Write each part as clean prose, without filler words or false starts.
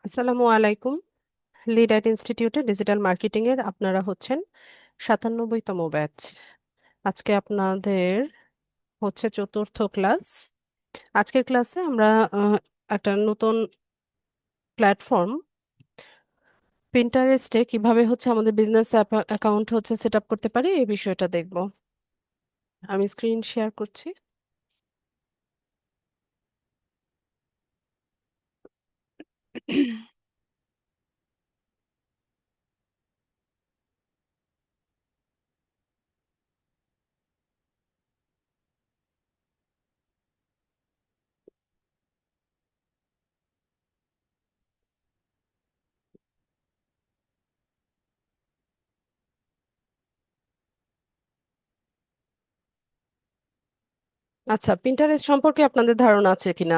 আসসালামু আলাইকুম। Lead at ইনস্টিটিউটে ডিজিটাল মার্কেটিং এর আপনারা হচ্ছেন 97তম ব্যাচ। আজকে আপনাদের হচ্ছে চতুর্থ ক্লাস। আজকের ক্লাসে আমরা একটা নতুন প্ল্যাটফর্ম পিন্টারেস্টে কিভাবে হচ্ছে আমাদের বিজনেস অ্যাকাউন্ট হচ্ছে সেট আপ করতে পারি এই বিষয়টা দেখব। আমি স্ক্রিন শেয়ার করছি। আচ্ছা, পিন্টারেস্ট সম্পর্কে আপনাদের ধারণা আছে কিনা?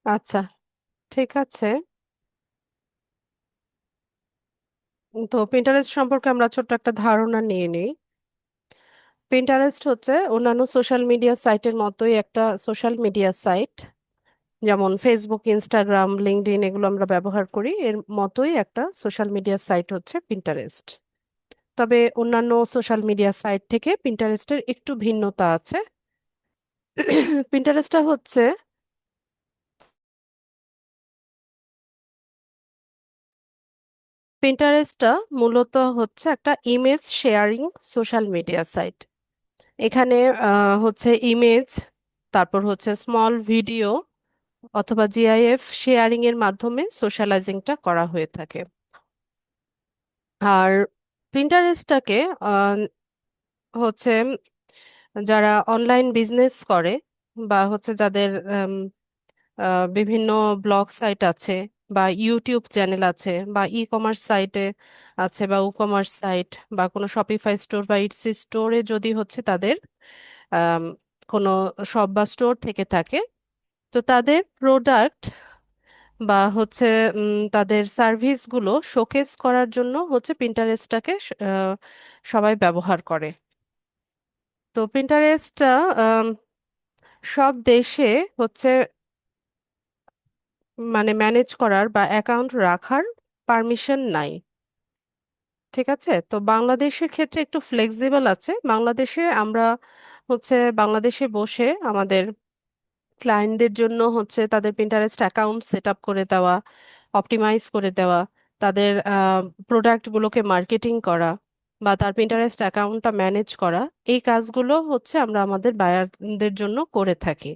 আচ্ছা, ঠিক আছে। তো পিন্টারেস্ট সম্পর্কে আমরা ছোট্ট একটা ধারণা নিয়ে নিই। পিন্টারেস্ট হচ্ছে অন্যান্য সোশ্যাল মিডিয়া সাইটের মতোই একটা সোশ্যাল মিডিয়া সাইট। যেমন ফেসবুক, ইনস্টাগ্রাম, লিঙ্কডইন এগুলো আমরা ব্যবহার করি, এর মতোই একটা সোশ্যাল মিডিয়া সাইট হচ্ছে পিন্টারেস্ট। তবে অন্যান্য সোশ্যাল মিডিয়া সাইট থেকে পিন্টারেস্টের একটু ভিন্নতা আছে। পিন্টারেস্টটা হচ্ছে পিন্টারেস্টটা মূলত হচ্ছে একটা image sharing social media site. এখানে হচ্ছে ইমেজ, তারপর হচ্ছে স্মল ভিডিও অথবা জিআইএফ শেয়ারিং এর মাধ্যমে সোশ্যালাইজিংটা করা হয়ে থাকে। আর পিন্টারেস্টটাকে হচ্ছে যারা অনলাইন বিজনেস করে বা হচ্ছে যাদের বিভিন্ন ব্লগ সাইট আছে বা ইউটিউব চ্যানেল আছে বা ই কমার্স সাইটে আছে বা ই কমার্স সাইট বা কোনো শপিফাই স্টোর বা ইটসি স্টোরে যদি হচ্ছে তাদের আম, কোনো শপ বা স্টোর থেকে থাকে, তো তাদের প্রোডাক্ট বা হচ্ছে তাদের সার্ভিসগুলো শোকেস করার জন্য হচ্ছে পিন্টারেস্টটাকে সবাই ব্যবহার করে। তো পিন্টারেস্টটা সব দেশে হচ্ছে মানে ম্যানেজ করার বা অ্যাকাউন্ট রাখার পারমিশন নাই। ঠিক আছে, তো বাংলাদেশের ক্ষেত্রে একটু ফ্লেক্সিবল আছে। বাংলাদেশে আমরা হচ্ছে বাংলাদেশে বসে আমাদের ক্লায়েন্টদের জন্য হচ্ছে তাদের পিন্টারেস্ট অ্যাকাউন্ট সেট আপ করে দেওয়া, অপটিমাইজ করে দেওয়া, তাদের প্রোডাক্টগুলোকে মার্কেটিং করা বা তার পিন্টারেস্ট অ্যাকাউন্টটা ম্যানেজ করা, এই কাজগুলো হচ্ছে আমরা আমাদের বায়ারদের জন্য করে থাকি।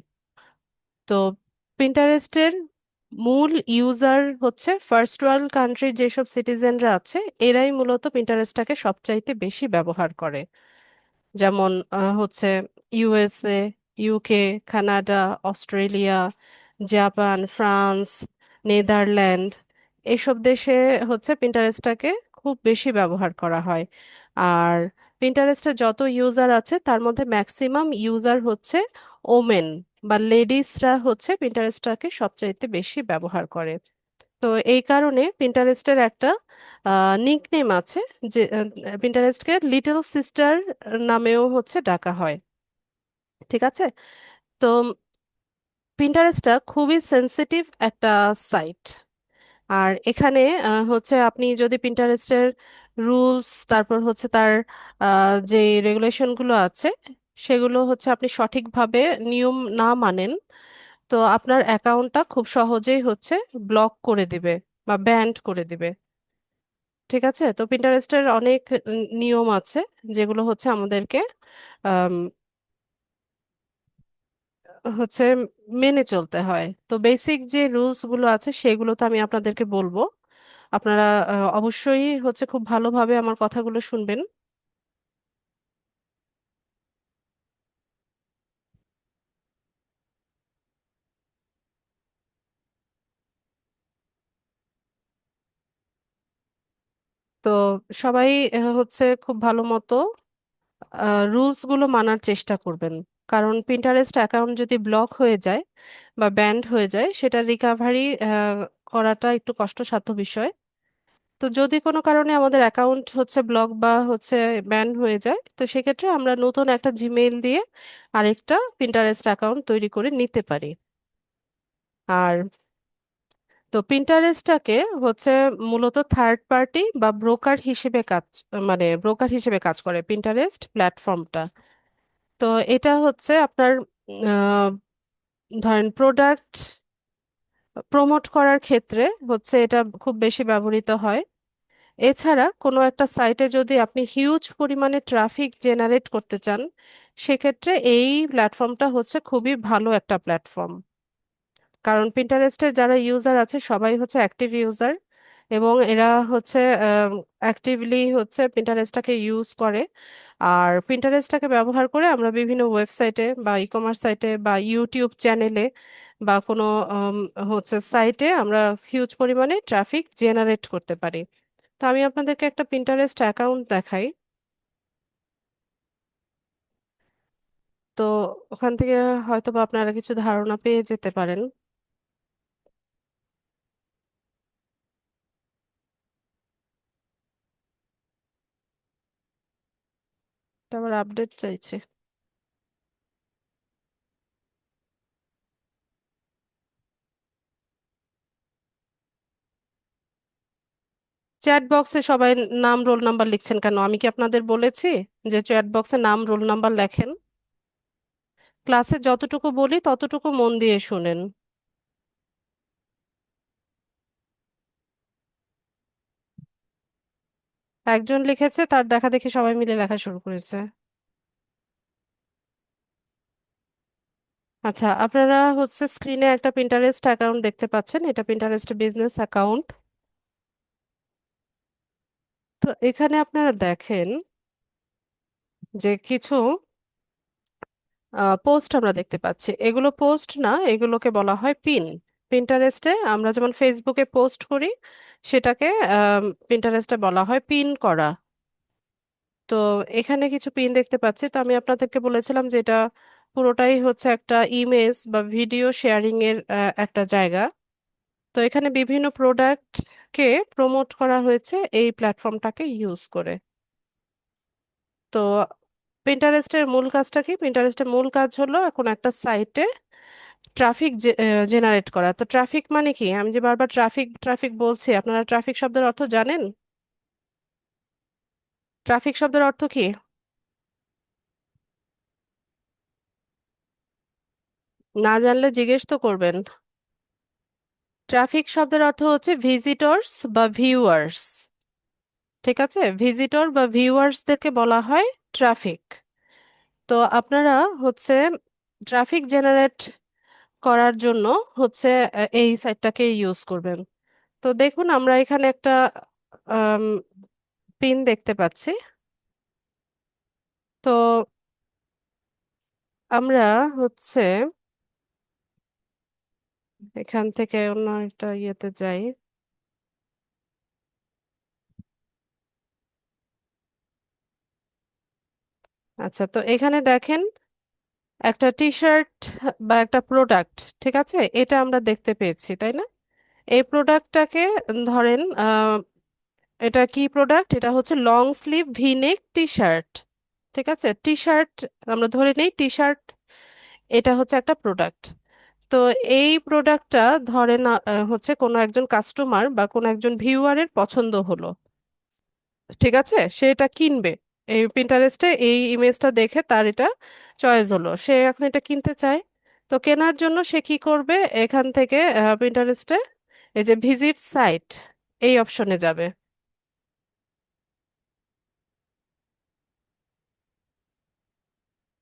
তো পিন্টারেস্টের মূল ইউজার হচ্ছে ফার্স্ট ওয়ার্ল্ড কান্ট্রির যেসব সিটিজেনরা আছে, এরাই মূলত পিন্টারেস্টটাকে সবচাইতে বেশি ব্যবহার করে। যেমন হচ্ছে USA, UK, Canada, Australia, Japan, France, Netherland, এইসব দেশে হচ্ছে পিন্টারেস্টটাকে খুব বেশি ব্যবহার করা হয়। আর পিন্টারেস্টে যত ইউজার আছে তার মধ্যে ম্যাক্সিমাম ইউজার হচ্ছে ওমেন বা লেডিসরা হচ্ছে পিন্টারেস্টটাকে সবচাইতে বেশি ব্যবহার করে। তো এই কারণে পিন্টারেস্টের একটা নিকনেম আছে, যে পিন্টারেস্টকে লিটল সিস্টার নামেও হচ্ছে ডাকা হয়। ঠিক আছে, তো পিন্টারেস্টটা খুবই সেনসিটিভ একটা সাইট। আর এখানে হচ্ছে আপনি যদি পিন্টারেস্টের রুলস, তারপর হচ্ছে তার যে রেগুলেশনগুলো আছে, সেগুলো হচ্ছে আপনি সঠিকভাবে নিয়ম না মানেন, তো আপনার অ্যাকাউন্টটা খুব সহজেই হচ্ছে ব্লক করে দিবে বা ব্যান্ড করে দিবে। ঠিক আছে, তো পিন্টারেস্টের অনেক নিয়ম আছে যেগুলো হচ্ছে আমাদেরকে আম, হচ্ছে মেনে চলতে হয়। তো বেসিক যে রুলস গুলো আছে সেগুলো তো আমি আপনাদেরকে বলবো। আপনারা অবশ্যই হচ্ছে খুব ভালোভাবে আমার কথাগুলো শুনবেন। তো সবাই হচ্ছে খুব ভালো মতো রুলস গুলো মানার চেষ্টা করবেন, কারণ পিন্টারেস্ট অ্যাকাউন্ট যদি ব্লক হয়ে যায় বা ব্যান্ড হয়ে যায়, সেটা রিকাভারি করাটা একটু কষ্টসাধ্য বিষয়। তো যদি কোনো কারণে আমাদের অ্যাকাউন্ট হচ্ছে ব্লক বা হচ্ছে ব্যান হয়ে যায়, তো সেক্ষেত্রে আমরা নতুন একটা জিমেইল দিয়ে আরেকটা পিন্টারেস্ট অ্যাকাউন্ট তৈরি করে নিতে পারি। আর তো পিন্টারেস্টটাকে হচ্ছে মূলত থার্ড পার্টি বা ব্রোকার হিসেবে কাজ, মানে ব্রোকার হিসেবে কাজ করে পিন্টারেস্ট প্ল্যাটফর্মটা। তো এটা হচ্ছে আপনার আহ, ধরেন প্রোডাক্ট প্রমোট করার ক্ষেত্রে হচ্ছে এটা খুব বেশি ব্যবহৃত হয়। এছাড়া কোনো একটা সাইটে যদি আপনি হিউজ পরিমাণে ট্রাফিক জেনারেট করতে চান, সেক্ষেত্রে এই প্ল্যাটফর্মটা হচ্ছে খুবই ভালো একটা প্ল্যাটফর্ম। কারণ পিন্টারেস্টের যারা ইউজার আছে সবাই হচ্ছে অ্যাক্টিভ ইউজার, এবং এরা হচ্ছে অ্যাক্টিভলি হচ্ছে পিন্টারেস্টটাকে ইউজ করে। আর পিন্টারেস্টটাকে ব্যবহার করে আমরা বিভিন্ন ওয়েবসাইটে বা ই কমার্স সাইটে বা ইউটিউব চ্যানেলে বা কোনো উম, হচ্ছে সাইটে আমরা হিউজ পরিমাণে ট্রাফিক জেনারেট করতে পারি। তো আমি আপনাদেরকে একটা পিন্টারেস্ট অ্যাকাউন্ট দেখাই। তো ওখান থেকে হয়তো বা আপনারা কিছু ধারণা পেয়ে যেতে পারেন। এটা আবার আপডেট চাইছে। চ্যাট বক্সে সবাই নাম রোল নাম্বার লিখছেন কেন? আমি কি আপনাদের বলেছি যে চ্যাট বক্সে নাম রোল নাম্বার লেখেন? ক্লাসে যতটুকু বলি ততটুকু মন দিয়ে শুনেন। একজন লিখেছে, তার দেখা দেখি সবাই মিলে লেখা শুরু করেছে। আচ্ছা, আপনারা হচ্ছে স্ক্রিনে একটা পিন্টারেস্ট অ্যাকাউন্ট দেখতে পাচ্ছেন, এটা পিন্টারেস্ট বিজনেস অ্যাকাউন্ট। তো এখানে আপনারা দেখেন যে কিছু পোস্ট আমরা দেখতে পাচ্ছি। এগুলো পোস্ট না, এগুলোকে বলা হয় পিন। পিন্টারেস্টে আমরা যেমন ফেসবুকে পোস্ট করি, সেটাকে পিন্টারেস্টে বলা হয় পিন করা। তো এখানে কিছু পিন দেখতে পাচ্ছি। তো আমি আপনাদেরকে বলেছিলাম যে এটা পুরোটাই হচ্ছে একটা ইমেজ বা ভিডিও শেয়ারিং এর একটা জায়গা। তো এখানে বিভিন্ন প্রোডাক্টকে প্রমোট করা হয়েছে এই প্ল্যাটফর্মটাকে ইউজ করে। তো পিন্টারেস্টের মূল কাজটা কি? পিন্টারেস্টের মূল কাজ হলো এখন একটা সাইটে ট্রাফিক জেনারেট করা। তো ট্রাফিক মানে কি? আমি যে বারবার ট্রাফিক ট্রাফিক বলছি, আপনারা ট্রাফিক শব্দের অর্থ জানেন? ট্রাফিক শব্দের অর্থ কি? না জানলে জিজ্ঞেস তো করবেন। ট্রাফিক শব্দের অর্থ হচ্ছে ভিজিটরস বা ভিউয়ার্স। ঠিক আছে, ভিজিটর বা ভিউয়ার্সদেরকে বলা হয় ট্রাফিক। তো আপনারা হচ্ছে ট্রাফিক জেনারেট করার জন্য হচ্ছে এই সাইটটাকে ইউজ করবেন। তো দেখুন, আমরা এখানে একটা পিন দেখতে পাচ্ছি। তো আমরা হচ্ছে এখান থেকে অন্য একটা ইয়েতে যাই। আচ্ছা, তো এখানে দেখেন একটা টি শার্ট বা একটা প্রোডাক্ট, ঠিক আছে, এটা আমরা দেখতে পেয়েছি, তাই না? এই প্রোডাক্টটাকে ধরেন এটা কি প্রোডাক্ট? এটা হচ্ছে long sleeve V-neck T shirt. ঠিক আছে, টি শার্ট আমরা ধরে নেই টি শার্ট, এটা হচ্ছে একটা প্রোডাক্ট। তো এই প্রোডাক্টটা ধরেন হচ্ছে কোনো একজন কাস্টমার বা কোনো একজন ভিউয়ারের পছন্দ হলো, ঠিক আছে, সে এটা কিনবে। এই পিন্টারেস্টে এই ইমেজটা দেখে তার এটা চয়েস হলো, সে এখন এটা কিনতে চায়। তো কেনার জন্য সে কি করবে? এখান থেকে পিন্টারেস্টে এই যে ভিজিট সাইট, এই অপশনে যাবে।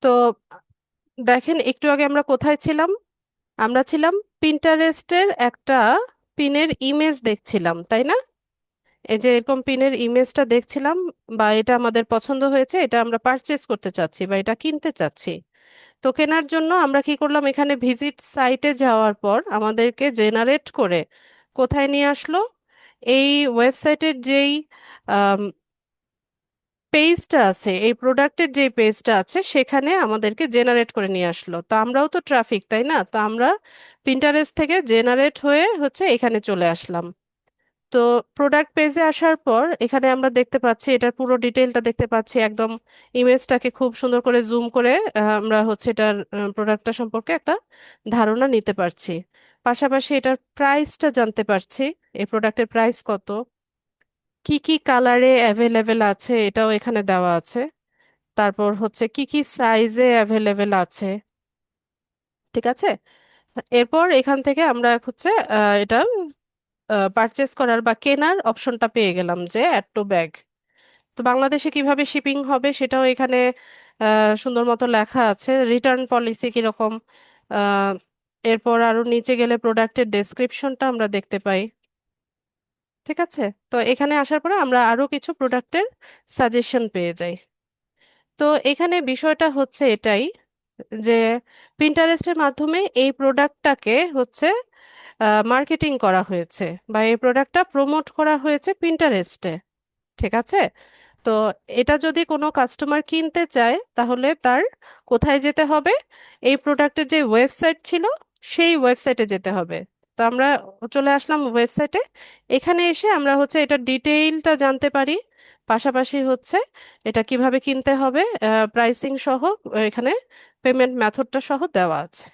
তো দেখেন, একটু আগে আমরা কোথায় ছিলাম? আমরা ছিলাম পিন্টারেস্টের একটা পিনের ইমেজ দেখছিলাম, তাই না? এই যে এরকম পিনের ইমেজটা দেখছিলাম, বা এটা আমাদের পছন্দ হয়েছে, এটা আমরা পারচেজ করতে চাচ্ছি বা এটা কিনতে চাচ্ছি। তো কেনার জন্য আমরা কি করলাম? এখানে ভিজিট সাইটে যাওয়ার পর আমাদেরকে জেনারেট করে কোথায় নিয়ে আসলো? এই ওয়েবসাইটের যেই পেজটা আছে, এই প্রোডাক্টের যে পেজটা আছে সেখানে আমাদেরকে জেনারেট করে নিয়ে আসলো। তো আমরাও তো ট্রাফিক, তাই না? তো আমরা পিন্টারেস্ট থেকে জেনারেট হয়ে হচ্ছে এখানে চলে আসলাম। তো প্রোডাক্ট পেজে আসার পর এখানে আমরা দেখতে পাচ্ছি, এটার পুরো ডিটেইলটা দেখতে পাচ্ছি একদম। ইমেজটাকে খুব সুন্দর করে জুম করে আমরা হচ্ছে এটার প্রোডাক্টটা সম্পর্কে একটা ধারণা নিতে পারছি। পাশাপাশি এটার প্রাইসটা জানতে পারছি, এই প্রোডাক্টের প্রাইস কত, কি কি কালারে অ্যাভেলেবেল আছে এটাও এখানে দেওয়া আছে। তারপর হচ্ছে কি কি সাইজে অ্যাভেলেবেল আছে। ঠিক আছে, এরপর এখান থেকে আমরা হচ্ছে এটা পারচেস করার বা কেনার অপশনটা পেয়ে গেলাম, যে অ্যাড টু ব্যাগ। তো বাংলাদেশে কিভাবে শিপিং হবে সেটাও এখানে সুন্দর মতো লেখা আছে, রিটার্ন পলিসি কিরকম। আহ, এরপর আরো নিচে গেলে প্রোডাক্টের ডেসক্রিপশনটা আমরা দেখতে পাই। ঠিক আছে, তো এখানে আসার পরে আমরা আরো কিছু প্রোডাক্টের সাজেশন পেয়ে যাই। তো এখানে বিষয়টা হচ্ছে এটাই, যে পিন্টারেস্টের মাধ্যমে এই প্রোডাক্টটাকে হচ্ছে মার্কেটিং করা হয়েছে, বা এই প্রোডাক্টটা প্রমোট করা হয়েছে পিন্টারেস্টে। ঠিক আছে, তো এটা যদি কোনো কাস্টমার কিনতে চায় তাহলে তার কোথায় যেতে হবে? এই প্রোডাক্টের যে ওয়েবসাইট ছিল সেই ওয়েবসাইটে যেতে হবে। তো আমরা চলে আসলাম ওয়েবসাইটে। এখানে এসে আমরা হচ্ছে এটা ডিটেইলটা জানতে পারি। পাশাপাশি হচ্ছে এটা কিভাবে কিনতে হবে, প্রাইসিং সহ এখানে পেমেন্ট মেথডটা সহ দেওয়া আছে।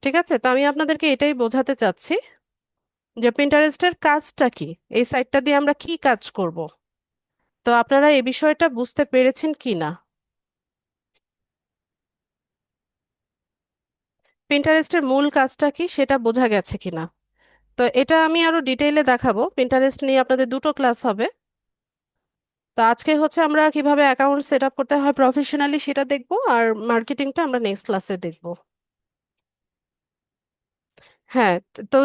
ঠিক আছে, তো আমি আপনাদেরকে এটাই বোঝাতে চাচ্ছি যে পিন্টারেস্টের কাজটা কি, এই সাইটটা দিয়ে আমরা কি কাজ করব। তো আপনারা এই বিষয়টা বুঝতে পেরেছেন কি না? পিন্টারেস্টের মূল কাজটা কি সেটা বোঝা গেছে কিনা? তো এটা আমি আরো ডিটেইলে দেখাবো, পিন্টারেস্ট নিয়ে আপনাদের দুটো ক্লাস হবে। তো আজকে হচ্ছে আমরা কিভাবে অ্যাকাউন্ট সেট আপ করতে হয় প্রফেশনালি সেটা দেখবো, আর মার্কেটিংটা আমরা নেক্সট ক্লাসে দেখবো। হ্যাঁ, তো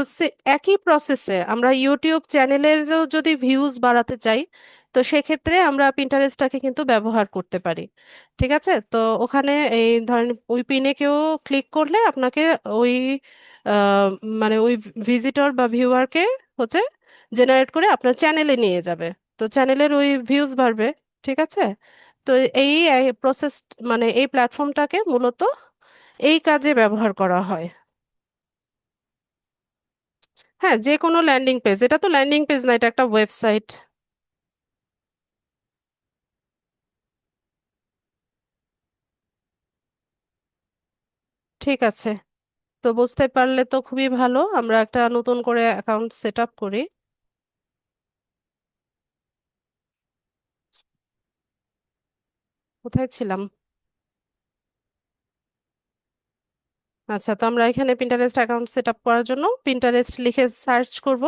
একই প্রসেসে আমরা ইউটিউব চ্যানেলেরও যদি ভিউজ বাড়াতে চাই, তো সেক্ষেত্রে আমরা পিন্টারেস্টটাকে কিন্তু ব্যবহার করতে পারি। ঠিক আছে, তো ওখানে এই ধরেন ওই পিনে কেউ ক্লিক করলে আপনাকে ওই আহ, মানে ওই ভিজিটর বা ভিউয়ারকে হচ্ছে জেনারেট করে আপনার চ্যানেলে নিয়ে যাবে। তো চ্যানেলের ওই ভিউজ বাড়বে। ঠিক আছে, তো এই প্রসেস মানে এই প্ল্যাটফর্মটাকে মূলত এই কাজে ব্যবহার করা হয়। হ্যাঁ, যে কোনো ল্যান্ডিং পেজ, এটা তো ল্যান্ডিং পেজ না, এটা একটা ওয়েবসাইট। ঠিক আছে, তো বুঝতে পারলে তো খুবই ভালো, আমরা একটা নতুন করে অ্যাকাউন্ট সেট আপ করি। কোথায় ছিলাম? আচ্ছা, তো আমরা এখানে পিন্টারেস্ট অ্যাকাউন্ট সেট আপ করার জন্য পিন্টারেস্ট লিখে সার্চ করব।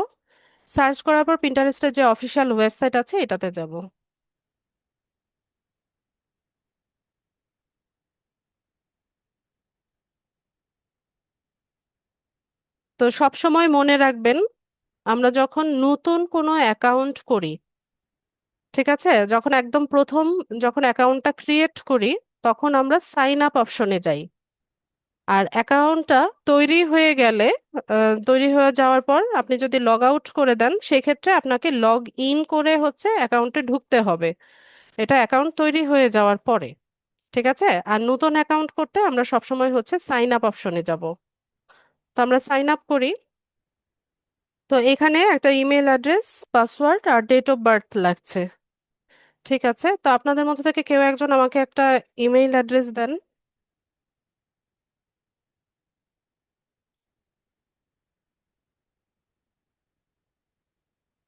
সার্চ করার পর পিন্টারেস্টের যে অফিসিয়াল ওয়েবসাইট আছে এটাতে যাব। তো সব সময় মনে রাখবেন, আমরা যখন নতুন কোনো অ্যাকাউন্ট করি, ঠিক আছে, যখন একদম প্রথম যখন অ্যাকাউন্টটা ক্রিয়েট করি, তখন আমরা সাইন আপ অপশনে যাই। আর অ্যাকাউন্টটা তৈরি হয়ে গেলে, তৈরি হয়ে যাওয়ার পর আপনি যদি লগ আউট করে দেন, সেক্ষেত্রে আপনাকে লগ ইন করে হচ্ছে অ্যাকাউন্টে ঢুকতে হবে। এটা অ্যাকাউন্ট তৈরি হয়ে যাওয়ার পরে। ঠিক আছে, আর নতুন অ্যাকাউন্ট করতে আমরা সবসময় হচ্ছে সাইন আপ অপশনে যাব। তো আমরা সাইন আপ করি। তো এখানে একটা ইমেল অ্যাড্রেস, পাসওয়ার্ড আর ডেট অফ বার্থ লাগছে। ঠিক আছে, তো আপনাদের মধ্যে থেকে কেউ একজন আমাকে একটা ইমেল অ্যাড্রেস দেন।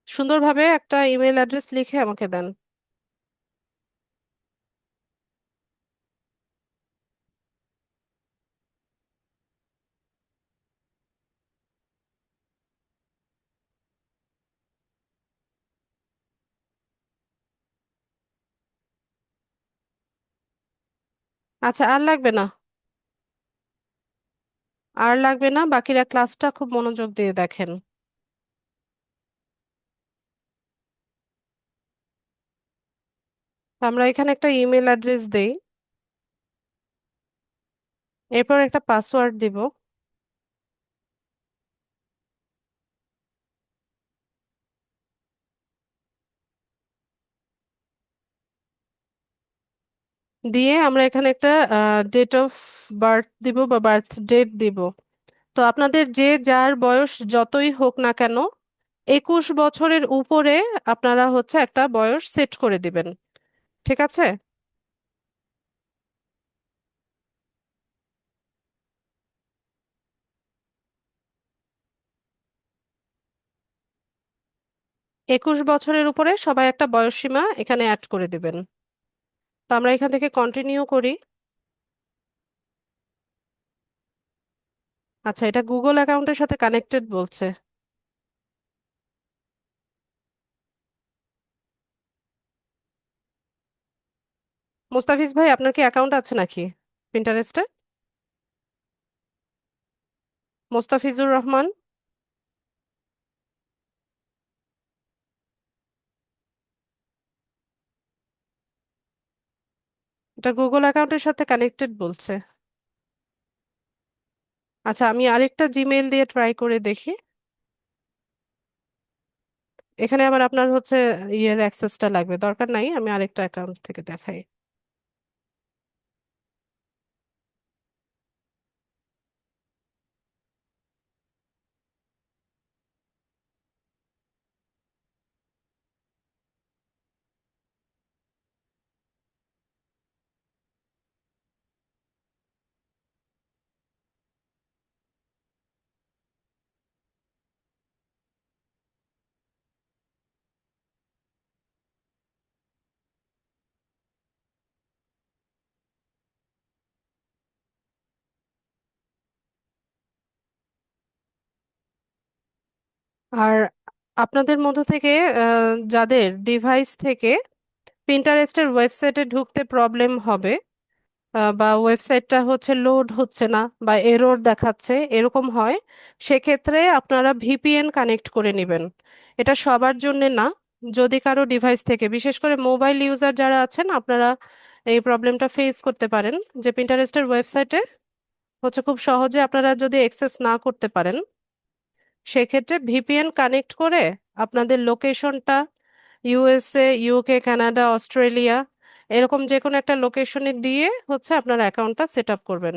সুন্দরভাবে একটা ইমেল অ্যাড্রেস লিখে আমাকে দেন। আচ্ছা, আর লাগবে না? আর লাগবে না, বাকিরা ক্লাসটা খুব মনোযোগ দিয়ে দেখেন। তো আমরা এখানে একটা ইমেল অ্যাড্রেস দেই, এরপর একটা পাসওয়ার্ড দিব। দিয়ে আমরা এখানে একটা ডেট অফ বার্থ দিব বা বার্থ ডেট দিব। তো আপনাদের যে যার বয়স যতই হোক না কেন 21 বছরের উপরে আপনারা হচ্ছে একটা বয়স সেট করে দিবেন। ঠিক আছে? 21 বছরের উপরে সবাই একটা বয়স সীমা এখানে অ্যাড করে দিবেন। তো আমরা এখান থেকে কন্টিনিউ করি। আচ্ছা, এটা গুগল অ্যাকাউন্টের সাথে কানেক্টেড বলছে। মুস্তাফিজ ভাই, আপনার কি অ্যাকাউন্ট আছে নাকি পিন্টারেস্টে? মোস্তাফিজুর রহমান। এটা গুগল অ্যাকাউন্টের সাথে কানেক্টেড বলছে। আচ্ছা, আমি আরেকটা জিমেইল দিয়ে ট্রাই করে দেখি। এখানে আবার আপনার হচ্ছে ইয়ের অ্যাক্সেসটা লাগবে, দরকার নাই, আমি আরেকটা অ্যাকাউন্ট থেকে দেখাই। আর আপনাদের মধ্য থেকে যাদের ডিভাইস থেকে পিন্টারেস্টের ওয়েবসাইটে ঢুকতে প্রবলেম হবে, বা ওয়েবসাইটটা হচ্ছে লোড হচ্ছে না বা এরর দেখাচ্ছে, এরকম হয়, সেক্ষেত্রে আপনারা ভিপিএন কানেক্ট করে নেবেন। এটা সবার জন্য না। যদি কারো ডিভাইস থেকে, বিশেষ করে মোবাইল ইউজার যারা আছেন, আপনারা এই প্রবলেমটা ফেস করতে পারেন যে পিন্টারেস্টের ওয়েবসাইটে হচ্ছে খুব সহজে আপনারা যদি অ্যাক্সেস না করতে পারেন, সেক্ষেত্রে ভিপিএন কানেক্ট করে আপনাদের লোকেশনটা ইউএসএ, ইউকে, কানাডা, অস্ট্রেলিয়া, এরকম যে কোনো একটা লোকেশনে দিয়ে হচ্ছে আপনার অ্যাকাউন্টটা সেট আপ করবেন।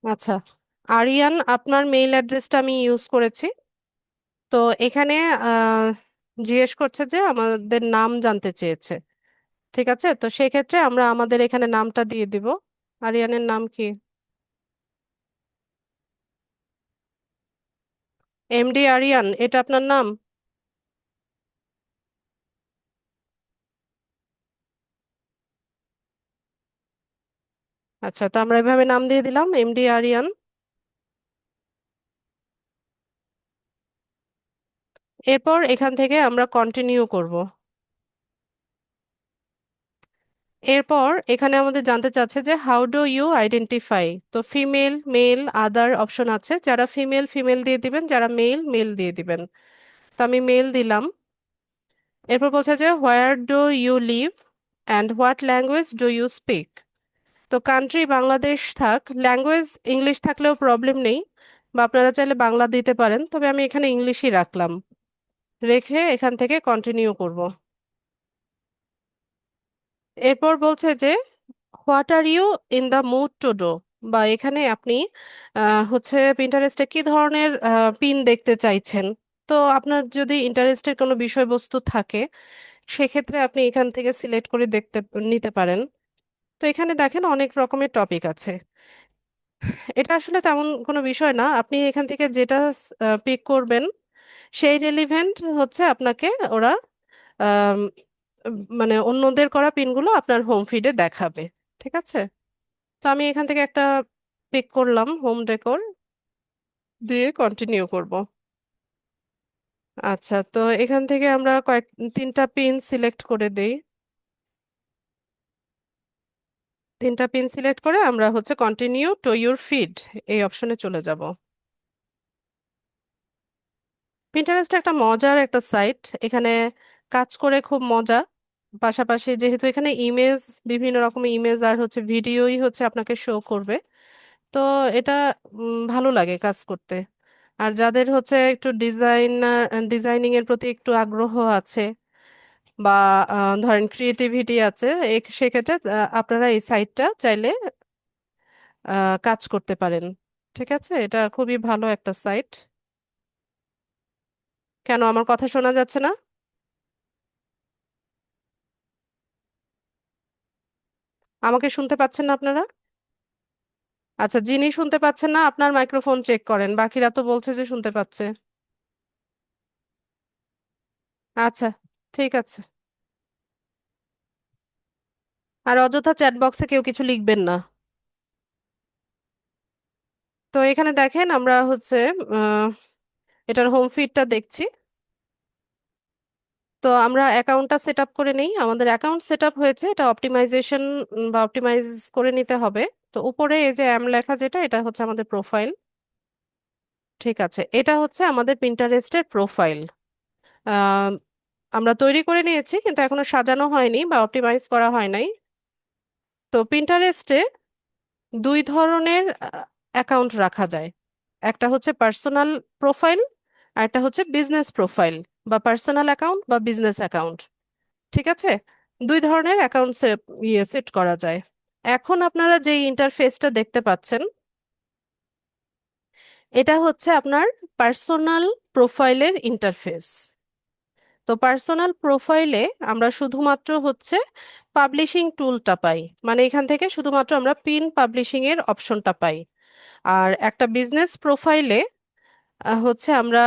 আচ্ছা, আরিয়ান আপনার মেইল অ্যাড্রেসটা আমি ইউজ করেছি। তো এখানে আহ, জিজ্ঞেস করছে যে আমাদের নাম জানতে চেয়েছে। ঠিক আছে, তো সেক্ষেত্রে আমরা আমাদের এখানে নামটা দিয়ে দিব। আরিয়ানের নাম কি? এমডি আরিয়ান, এটা আপনার নাম? আচ্ছা, তো আমরা এভাবে নাম দিয়ে দিলাম, এমডি আরিয়ান। এরপর এখান থেকে আমরা কন্টিনিউ করব। এরপর এখানে আমাদের জানতে চাচ্ছে যে হাউ ডু ইউ আইডেন্টিফাই। তো ফিমেল, মেল, আদার অপশন আছে, যারা ফিমেল ফিমেল দিয়ে দিবেন, যারা মেল মেল দিয়ে দিবেন। তো আমি মেল দিলাম। এরপর বলছে যে where do you live and what language do you speak. তো কান্ট্রি বাংলাদেশ থাক, ল্যাঙ্গুয়েজ ইংলিশ থাকলেও প্রবলেম নেই, বা আপনারা চাইলে বাংলা দিতে পারেন, তবে আমি এখানে ইংলিশই রাখলাম। রেখে এখান থেকে কন্টিনিউ করব। এরপর বলছে যে what are you in the mood to do, বা এখানে আপনি হচ্ছে পিন্টারেস্টে কি ধরনের পিন দেখতে চাইছেন। তো আপনার যদি ইন্টারেস্টের কোনো বিষয়বস্তু থাকে, সেক্ষেত্রে আপনি এখান থেকে সিলেক্ট করে দেখতে নিতে পারেন। তো এখানে দেখেন অনেক রকমের টপিক আছে। এটা আসলে তেমন কোনো বিষয় না, আপনি এখান থেকে যেটা পিক করবেন সেই রিলিভেন্ট হচ্ছে আপনাকে ওরা আম, মানে অন্যদের করা পিনগুলো আপনার হোম ফিডে দেখাবে। ঠিক আছে, তো আমি এখান থেকে একটা পিক করলাম হোম ডেকোর, দিয়ে কন্টিনিউ করব। আচ্ছা, তো এখান থেকে আমরা তিনটা পিন সিলেক্ট করে দেই। তিনটা পিন সিলেক্ট করে আমরা হচ্ছে কন্টিনিউ টু ইউর ফিড এই অপশনে চলে যাব। পিন্টারেস্ট একটা মজার একটা সাইট, এখানে কাজ করে খুব মজা। পাশাপাশি যেহেতু এখানে ইমেজ, বিভিন্ন রকমের ইমেজ আর হচ্ছে ভিডিওই হচ্ছে আপনাকে শো করবে, তো এটা ভালো লাগে কাজ করতে। আর যাদের হচ্ছে একটু ডিজাইনিং এর প্রতি একটু আগ্রহ আছে, বা ধরেন ক্রিয়েটিভিটি আছে, সেক্ষেত্রে আপনারা এই সাইটটা চাইলে কাজ করতে পারেন। ঠিক আছে, এটা খুবই ভালো একটা সাইট। কেন, আমার কথা শোনা যাচ্ছে না? আমাকে শুনতে পাচ্ছেন না আপনারা? আচ্ছা, যিনি শুনতে পাচ্ছেন না আপনার মাইক্রোফোন চেক করেন, বাকিরা তো বলছে যে শুনতে পাচ্ছে। আচ্ছা, ঠিক আছে। আর অযথা চ্যাট বক্সে কেউ কিছু লিখবেন না। তো এখানে দেখেন আমরা হচ্ছে আহ, এটার হোম ফিডটা দেখছি। তো আমরা অ্যাকাউন্টটা সেট আপ করে নেই, আমাদের অ্যাকাউন্ট সেট আপ হয়েছে, এটা অপটিমাইজেশন বা অপটিমাইজ করে নিতে হবে। তো উপরে এই যে এম লেখা, যেটা এটা হচ্ছে আমাদের প্রোফাইল। ঠিক আছে, এটা হচ্ছে আমাদের পিন্টারেস্টের প্রোফাইল। আমরা তৈরি করে নিয়েছি কিন্তু এখনো সাজানো হয়নি বা অপটিমাইজ করা হয় নাই। তো পিন্টারেস্টে দুই ধরনের অ্যাকাউন্ট রাখা যায়। একটা হচ্ছে পার্সোনাল প্রোফাইল, আর একটা হচ্ছে বিজনেস প্রোফাইল, বা পার্সোনাল অ্যাকাউন্ট বা বিজনেস অ্যাকাউন্ট। ঠিক আছে, দুই ধরনের অ্যাকাউন্ট সেট করা যায়। এখন আপনারা যে ইন্টারফেসটা দেখতে পাচ্ছেন, এটা হচ্ছে আপনার পার্সোনাল প্রোফাইলের ইন্টারফেস। তো পার্সোনাল প্রোফাইলে আমরা শুধুমাত্র হচ্ছে পাবলিশিং টুলটা পাই, মানে এখান থেকে শুধুমাত্র আমরা পিন পাবলিশিং এর অপশনটা পাই। আর একটা বিজনেস প্রোফাইলে হচ্ছে আমরা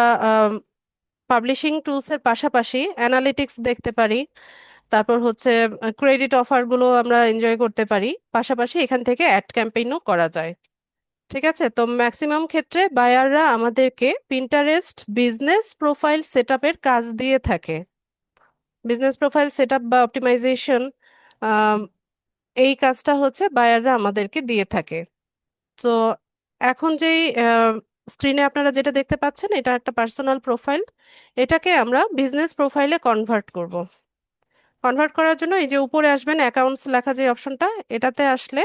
পাবলিশিং টুলস এর পাশাপাশি অ্যানালিটিক্স দেখতে পারি, তারপর হচ্ছে ক্রেডিট অফার গুলো আমরা এনজয় করতে পারি, পাশাপাশি এখান থেকে অ্যাড ক্যাম্পেইনও করা যায়। ঠিক আছে, তো ম্যাক্সিমাম ক্ষেত্রে বায়াররা আমাদেরকে পিন্টারেস্ট বিজনেস প্রোফাইল সেটআপের কাজ দিয়ে থাকে। বিজনেস প্রোফাইল সেটআপ বা অপটিমাইজেশন, এই কাজটা হচ্ছে বায়াররা আমাদেরকে দিয়ে থাকে। তো এখন যেই স্ক্রিনে আপনারা যেটা দেখতে পাচ্ছেন, এটা একটা পার্সোনাল প্রোফাইল। এটাকে আমরা বিজনেস প্রোফাইলে কনভার্ট করব। কনভার্ট করার জন্য এই যে উপরে আসবেন অ্যাকাউন্টস লেখা যে অপশনটা, এটাতে আসলে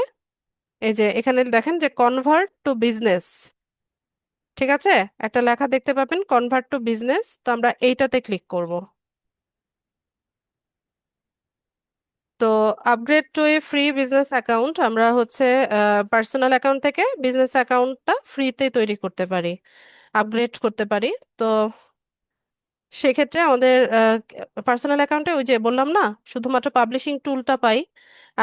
এই যে এখানে দেখেন যে কনভার্ট টু বিজনেস। ঠিক আছে, একটা লেখা দেখতে পাবেন কনভার্ট টু বিজনেস, তো আমরা এইটাতে ক্লিক করব। তো আপগ্রেড টু এ ফ্রি বিজনেস অ্যাকাউন্ট, আমরা হচ্ছে পার্সোনাল অ্যাকাউন্ট থেকে বিজনেস অ্যাকাউন্টটা ফ্রিতে তৈরি করতে পারি, আপগ্রেড করতে পারি। তো সেক্ষেত্রে আমাদের পার্সোনাল অ্যাকাউন্টে ওই যে বললাম না, শুধুমাত্র পাবলিশিং টুলটা পাই।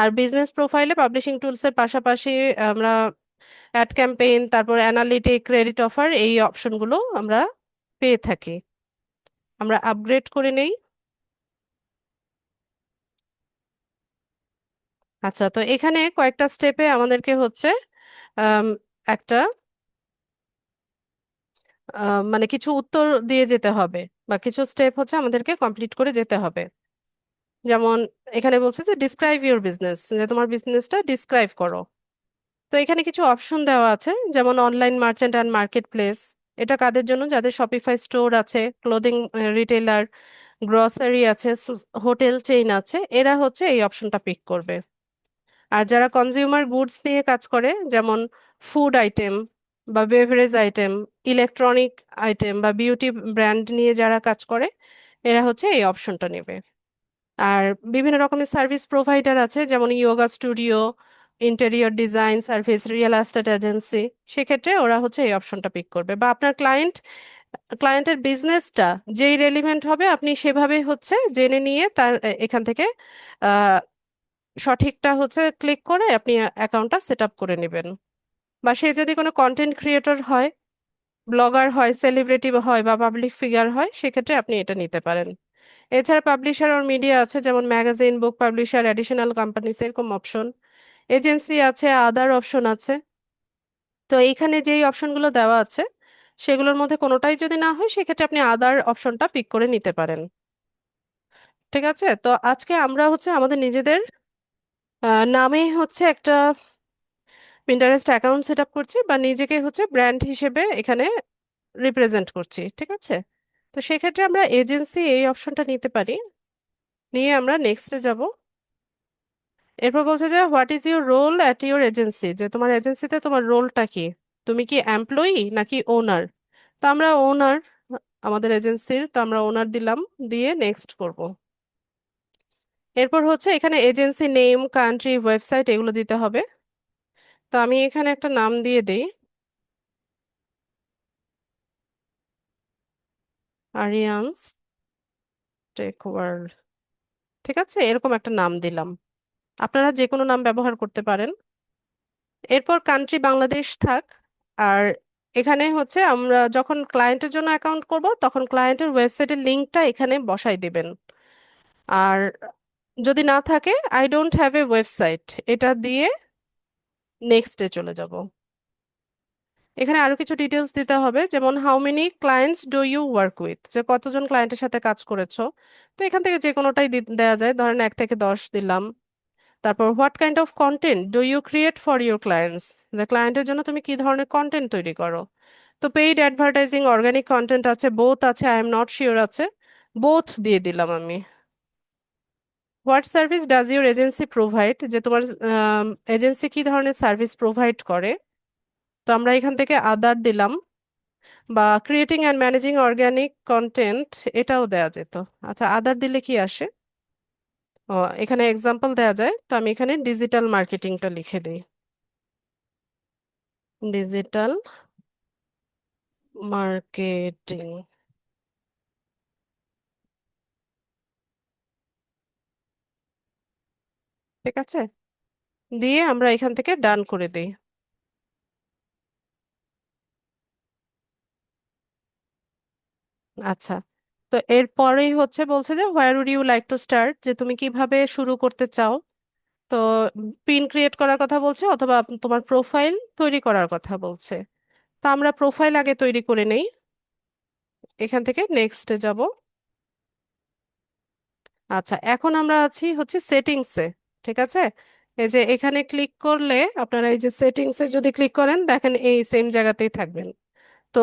আর বিজনেস প্রোফাইলে পাবলিশিং টুলসের পাশাপাশি আমরা অ্যাড ক্যাম্পেইন, তারপর অ্যানালিটিক, ক্রেডিট অফার, এই অপশনগুলো আমরা পেয়ে থাকি। আমরা আপগ্রেড করে নেই। আচ্ছা, তো এখানে কয়েকটা স্টেপে আমাদেরকে হচ্ছে আম, একটা মানে কিছু উত্তর দিয়ে যেতে হবে, বা কিছু স্টেপ হচ্ছে আমাদেরকে কমপ্লিট করে যেতে হবে। যেমন এখানে বলছে যে ডিসক্রাইব ইউর বিজনেস, যে তোমার বিজনেসটা ডিসক্রাইব করো। তো এখানে কিছু অপশন দেওয়া আছে, যেমন online merchant and market place. এটা কাদের জন্য? যাদের শপিফাই স্টোর আছে, ক্লোদিং রিটেলার, গ্রসারি আছে, হোটেল চেইন আছে, এরা হচ্ছে এই অপশনটা পিক করবে। আর যারা কনজিউমার গুডস নিয়ে কাজ করে, যেমন ফুড আইটেম বা বেভারেজ আইটেম, ইলেকট্রনিক আইটেম বা বিউটি ব্র্যান্ড নিয়ে যারা কাজ করে, এরা হচ্ছে এই অপশনটা নেবে। আর বিভিন্ন রকমের সার্ভিস প্রোভাইডার আছে, যেমন yoga studio, interior design service, real estate agency, সেক্ষেত্রে ওরা হচ্ছে এই অপশনটা পিক করবে। বা আপনার ক্লায়েন্টের বিজনেসটা যেই রেলিভেন্ট হবে, আপনি সেভাবে হচ্ছে জেনে নিয়ে তার এখান থেকে আহ, সঠিকটা হচ্ছে ক্লিক করে আপনি অ্যাকাউন্টটা সেট আপ করে নেবেন। বা সে যদি কোনো কন্টেন্ট ক্রিয়েটর হয়, ব্লগার হয়, সেলিব্রিটি হয়, বা পাবলিক ফিগার হয়, সেক্ষেত্রে আপনি এটা নিতে পারেন। এছাড়া পাবলিশার আর মিডিয়া আছে, যেমন ম্যাগাজিন, বুক পাবলিশার, অ্যাডিশনাল কোম্পানিজ, এরকম অপশন। এজেন্সি আছে, আদার অপশন আছে। তো এইখানে যেই অপশনগুলো দেওয়া আছে সেগুলোর মধ্যে কোনোটাই যদি না হয় সেক্ষেত্রে আপনি আদার অপশনটা পিক করে নিতে পারেন। ঠিক আছে, তো আজকে আমরা হচ্ছে আমাদের নিজেদের নামে হচ্ছে একটা পিন্টারেস্ট অ্যাকাউন্ট সেট আপ করছি, বা নিজেকে হচ্ছে ব্র্যান্ড হিসেবে এখানে রিপ্রেজেন্ট করছি। ঠিক আছে, তো সেক্ষেত্রে আমরা এজেন্সি এই অপশনটা নিতে পারি, নিয়ে আমরা নেক্সটে যাব। এরপর বলছে যে what is your role at your agency, যে তোমার এজেন্সিতে তোমার রোলটা কি, তুমি কি এমপ্লয়ি নাকি ওনার। তো আমরা ওনার, আমাদের এজেন্সির, তো আমরা ওনার দিলাম, দিয়ে নেক্সট করব। এরপর হচ্ছে এখানে এজেন্সি নেম, কান্ট্রি, ওয়েবসাইট এগুলো দিতে হবে। তো আমি এখানে একটা নাম দিয়ে দেই, আরিয়ান্স টেক ওয়ার্ল্ড। ঠিক আছে, এরকম একটা নাম দিলাম, আপনারা যে কোনো নাম ব্যবহার করতে পারেন। এরপর কান্ট্রি বাংলাদেশ থাক। আর এখানে হচ্ছে আমরা যখন ক্লায়েন্টের জন্য অ্যাকাউন্ট করব তখন ক্লায়েন্টের ওয়েবসাইটের লিংকটা এখানে বসাই দিবেন। আর যদি না থাকে, I don't have a website, এটা দিয়ে নেক্সটে চলে যাব। এখানে আরো কিছু ডিটেলস দিতে হবে, যেমন how many clients do you work with, যে কতজন ক্লায়েন্টের সাথে কাজ করেছো। তো এখান থেকে যে কোনোটাই দেয়া যায়, ধরেন 1 থেকে 10 দিলাম। তারপর what kind of content do you create for your clients, যে ক্লায়েন্টের জন্য তুমি কি ধরনের কন্টেন্ট তৈরি করো। তো পেইড অ্যাডভার্টাইজিং, অর্গানিক কন্টেন্ট আছে, বোথ আছে, আই এম নট শিওর আছে, বোথ দিয়ে দিলাম আমি। What service does your agency provide, যে তোমার এজেন্সি কি ধরনের সার্ভিস প্রোভাইড করে। তো আমরা এখান থেকে আদার দিলাম, বা creating and managing organic content, এটাও দেয়া যেত। আচ্ছা, আদার দিলে কি আসে? ও, এখানে এক্সাম্পল দেয়া যায়, তো আমি এখানে ডিজিটাল মার্কেটিংটা লিখে দিই, ডিজিটাল মার্কেটিং। ঠিক আছে, দিয়ে আমরা এখান থেকে ডান করে দিই। আচ্ছা, তো এরপরেই হচ্ছে বলছে যে where would you like to start, যে তুমি কিভাবে শুরু করতে চাও। তো পিন ক্রিয়েট করার কথা বলছে, অথবা তোমার প্রোফাইল তৈরি করার কথা বলছে। তো আমরা প্রোফাইল আগে তৈরি করে নেই, এখান থেকে নেক্সটে যাব। আচ্ছা, এখন আমরা আছি হচ্ছে সেটিংসে। ঠিক আছে, এই যে এখানে ক্লিক করলে, আপনারা এই যে সেটিংসে যদি ক্লিক করেন, দেখেন এই সেম জায়গাতেই থাকবেন। তো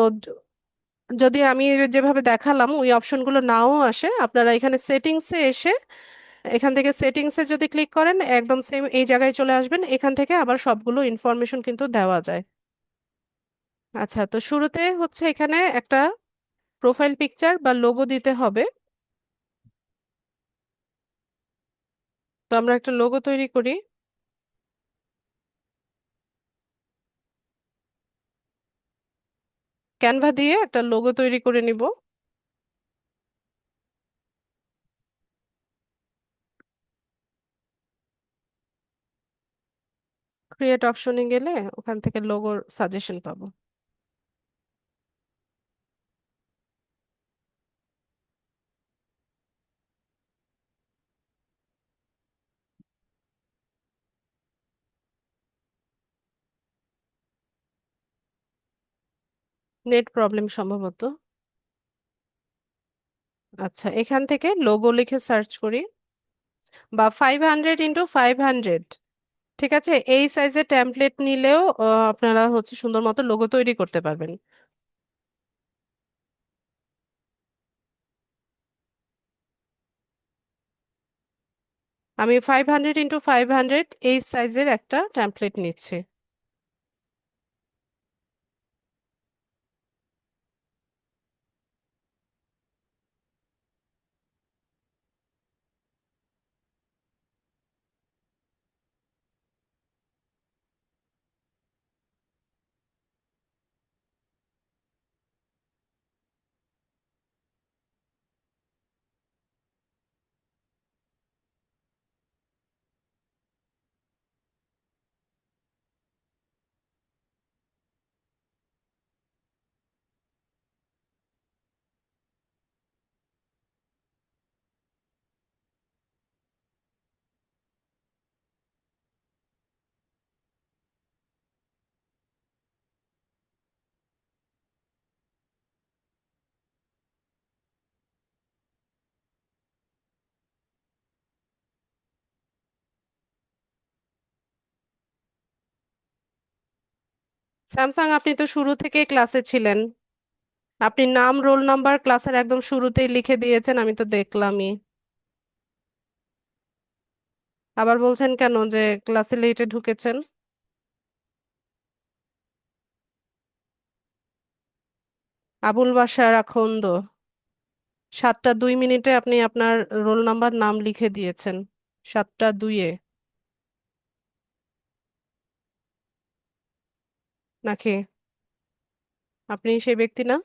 যদি আমি যেভাবে দেখালাম ওই অপশনগুলো নাও আসে, আপনারা এখানে সেটিংসে এসে, এখান থেকে সেটিংসে যদি ক্লিক করেন একদম সেম এই জায়গায় চলে আসবেন, এখান থেকে আবার সবগুলো ইনফরমেশন কিন্তু দেওয়া যায়। আচ্ছা, তো শুরুতে হচ্ছে এখানে একটা প্রোফাইল পিকচার বা লোগো দিতে হবে। তো আমরা একটা লোগো তৈরি করি, ক্যানভা দিয়ে একটা লোগো তৈরি করে নিব। ক্রিয়েট অপশনে গেলে ওখান থেকে লোগোর সাজেশন পাবো। নেট প্রবলেম সম্ভবত। আচ্ছা, এখান থেকে লোগো লিখে সার্চ করি, বা 500 × 500। ঠিক আছে, এই সাইজের টেমপ্লেট নিলেও আপনারা হচ্ছে সুন্দর মতো লোগো তৈরি করতে পারবেন। আমি 500 × 500 এই সাইজের একটা টেমপ্লেট নিচ্ছি। স্যামসাং, আপনি তো শুরু থেকেই ক্লাসে ছিলেন। আপনি নাম রোল নাম্বার ক্লাসের একদম শুরুতেই লিখে দিয়েছেন, আমি তো দেখলামই। আবার বলছেন কেন যে ক্লাসে লেটে ঢুকেছেন? আবুল বাশার আখন্দ। 7টা 2 মিনিটে আপনি আপনার রোল নাম্বার নাম লিখে দিয়েছেন। 7টা 2-এ। নাকি আপনি সেই ব্যক্তি না?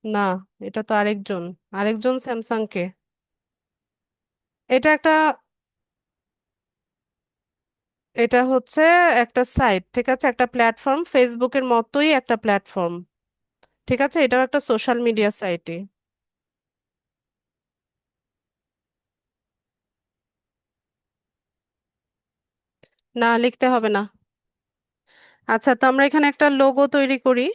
না, এটা তো আরেকজন। আরেকজন স্যামসাং কে। এটা একটা, এটা হচ্ছে একটা সাইট, ঠিক আছে, একটা প্ল্যাটফর্ম, ফেসবুকের মতোই একটা প্ল্যাটফর্ম। ঠিক আছে, এটাও একটা সোশ্যাল মিডিয়া সাইটই। না, লিখতে হবে না। আচ্ছা, তো আমরা এখানে একটা লোগো তৈরি করি।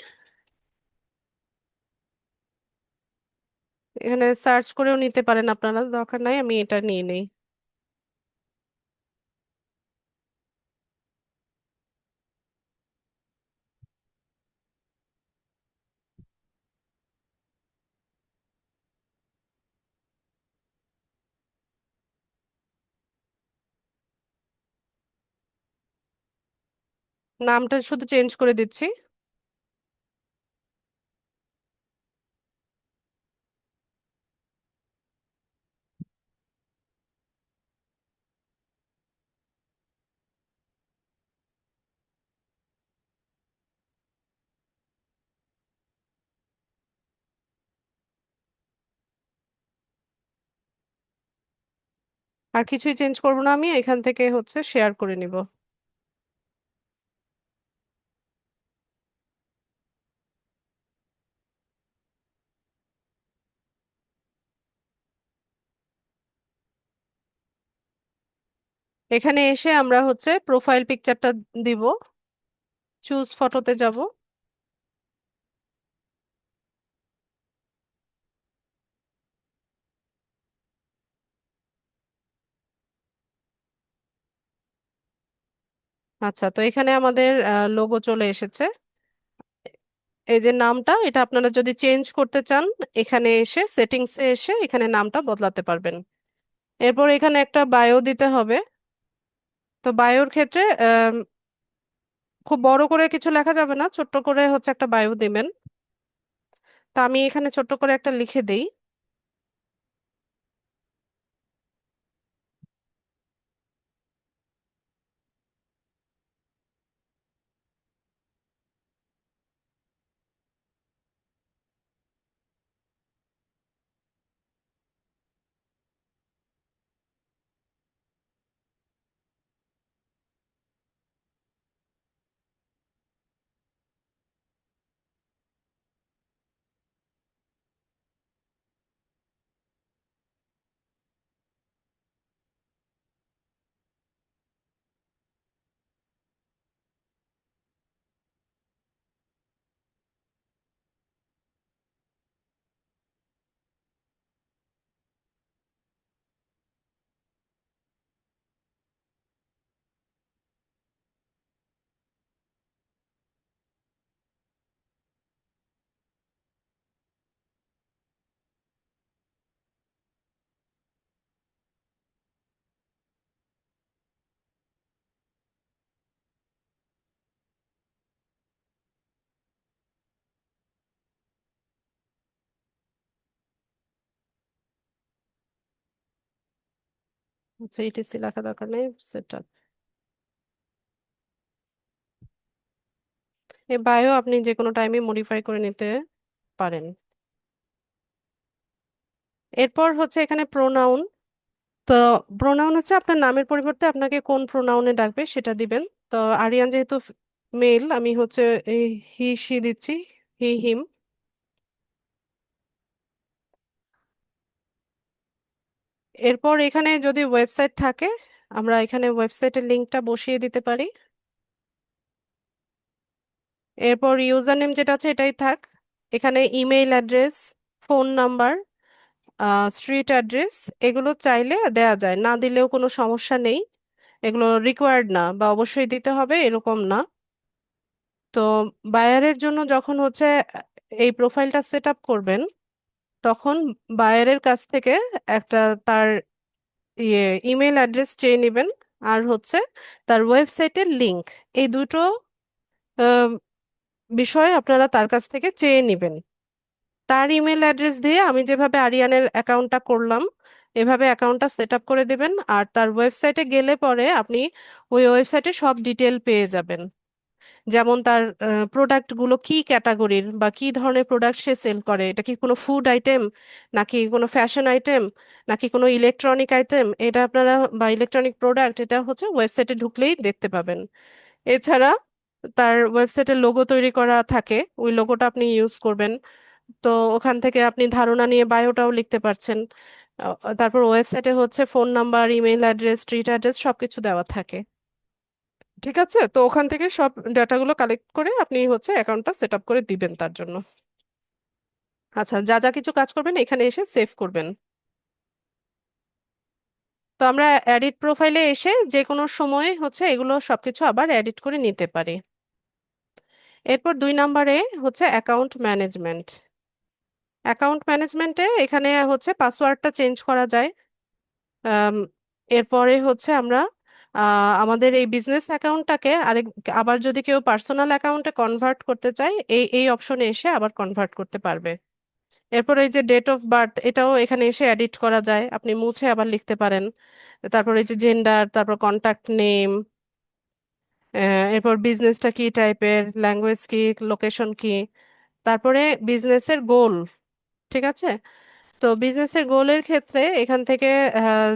এখানে সার্চ করেও নিতে পারেন আপনারা, দরকার নাই, আমি এটা নিয়ে নেই। নামটা শুধু চেঞ্জ করে দিচ্ছি। আর কিছুই চেঞ্জ করবো না, আমি এখান থেকে হচ্ছে শেয়ার করে নিব। এখানে এসে আমরা হচ্ছে প্রোফাইল পিকচারটা দিব। চুজ ফটোতে যাব। আচ্ছা, তো এখানে আমাদের লোগো চলে এসেছে। এই যে নামটা, এটা আপনারা যদি চেঞ্জ করতে চান, এখানে এসে সেটিংসে এসে এখানে নামটা বদলাতে পারবেন। এরপর এখানে একটা বায়ো দিতে হবে। তো বায়োর ক্ষেত্রে খুব বড় করে কিছু লেখা যাবে না, ছোট্ট করে হচ্ছে একটা বায়ো দিবেন। তা আমি এখানে ছোট্ট করে একটা লিখে দেই। আচ্ছা, ইটিসি লেখা দরকার নেই, সেটা। এই বায়ো আপনি যে কোনো টাইমে মডিফাই করে নিতে পারেন। এরপর হচ্ছে এখানে প্রোনাউন। তো প্রোনাউন হচ্ছে আপনার নামের পরিবর্তে আপনাকে কোন প্রোনাউনে ডাকবে সেটা দিবেন। তো আরিয়ান যেহেতু মেল, আমি হচ্ছে এই হি সি দিচ্ছি। হি হিম। এরপর এখানে যদি ওয়েবসাইট থাকে, আমরা এখানে ওয়েবসাইটের লিংকটা বসিয়ে দিতে পারি। এরপর ইউজার নেম যেটা আছে এটাই থাক। এখানে email address, phone number, street address, এগুলো চাইলে দেয়া যায়, না দিলেও কোনো সমস্যা নেই। এগুলো রিকোয়ার্ড না বা অবশ্যই দিতে হবে এরকম না। তো বায়ারের জন্য যখন হচ্ছে এই প্রোফাইলটা সেট আপ করবেন, তখন বায়ারের কাছ থেকে একটা তার ইয়ে ইমেল অ্যাড্রেস চেয়ে নেবেন, আর হচ্ছে তার ওয়েবসাইটের লিংক। এই দুটো আহ, বিষয় আপনারা তার কাছ থেকে চেয়ে নেবেন। তার ইমেল অ্যাড্রেস দিয়ে আমি যেভাবে আরিয়ানের অ্যাকাউন্টটা করলাম এভাবে অ্যাকাউন্টটা সেট আপ করে দেবেন, আর তার ওয়েবসাইটে গেলে পরে আপনি ওই ওয়েবসাইটে সব ডিটেল পেয়ে যাবেন। যেমন তার প্রোডাক্টগুলো কি ক্যাটাগরির বা কি ধরনের প্রোডাক্ট সে সেল করে, এটা কি কোনো ফুড আইটেম নাকি কোনো ফ্যাশন আইটেম নাকি কোনো ইলেকট্রনিক আইটেম, এটা আপনারা বা ইলেকট্রনিক প্রোডাক্ট, এটা হচ্ছে ওয়েবসাইটে ঢুকলেই দেখতে পাবেন। এছাড়া তার ওয়েবসাইটের লোগো তৈরি করা থাকে, ওই লোগোটা আপনি ইউজ করবেন। তো ওখান থেকে আপনি ধারণা নিয়ে বায়োটাও লিখতে পারছেন। তারপর ওয়েবসাইটে হচ্ছে phone number, email address, street address সবকিছু দেওয়া থাকে। ঠিক আছে, তো ওখান থেকে সব ডাটাগুলো কালেক্ট করে আপনি হচ্ছে অ্যাকাউন্টটা সেট আপ করে দিবেন তার জন্য। আচ্ছা, যা যা কিছু কাজ করবেন এখানে এসে সেভ করবেন। তো আমরা এডিট প্রোফাইলে এসে যে কোনো সময় হচ্ছে এগুলো সবকিছু আবার এডিট করে নিতে পারি। এরপর 2 নম্বরে হচ্ছে অ্যাকাউন্ট ম্যানেজমেন্ট। অ্যাকাউন্ট ম্যানেজমেন্টে এখানে হচ্ছে পাসওয়ার্ডটা চেঞ্জ করা যায়। আম, এরপরে হচ্ছে আমরা আমাদের এই বিজনেস অ্যাকাউন্টটাকে আরেক আবার যদি কেউ পার্সোনাল অ্যাকাউন্টে কনভার্ট করতে চায় এই এই অপশনে এসে আবার কনভার্ট করতে পারবে। এরপর এই যে ডেট অফ বার্থ, এটাও এখানে এসে এডিট করা যায়, আপনি মুছে আবার লিখতে পারেন। তারপর এই যে জেন্ডার, তারপর কন্টাক্ট নেম, এরপর বিজনেসটা কি টাইপের, ল্যাঙ্গুয়েজ কি, লোকেশন কি, তারপরে বিজনেসের গোল। ঠিক আছে, তো বিজনেসের গোলের ক্ষেত্রে এখান থেকে আহ,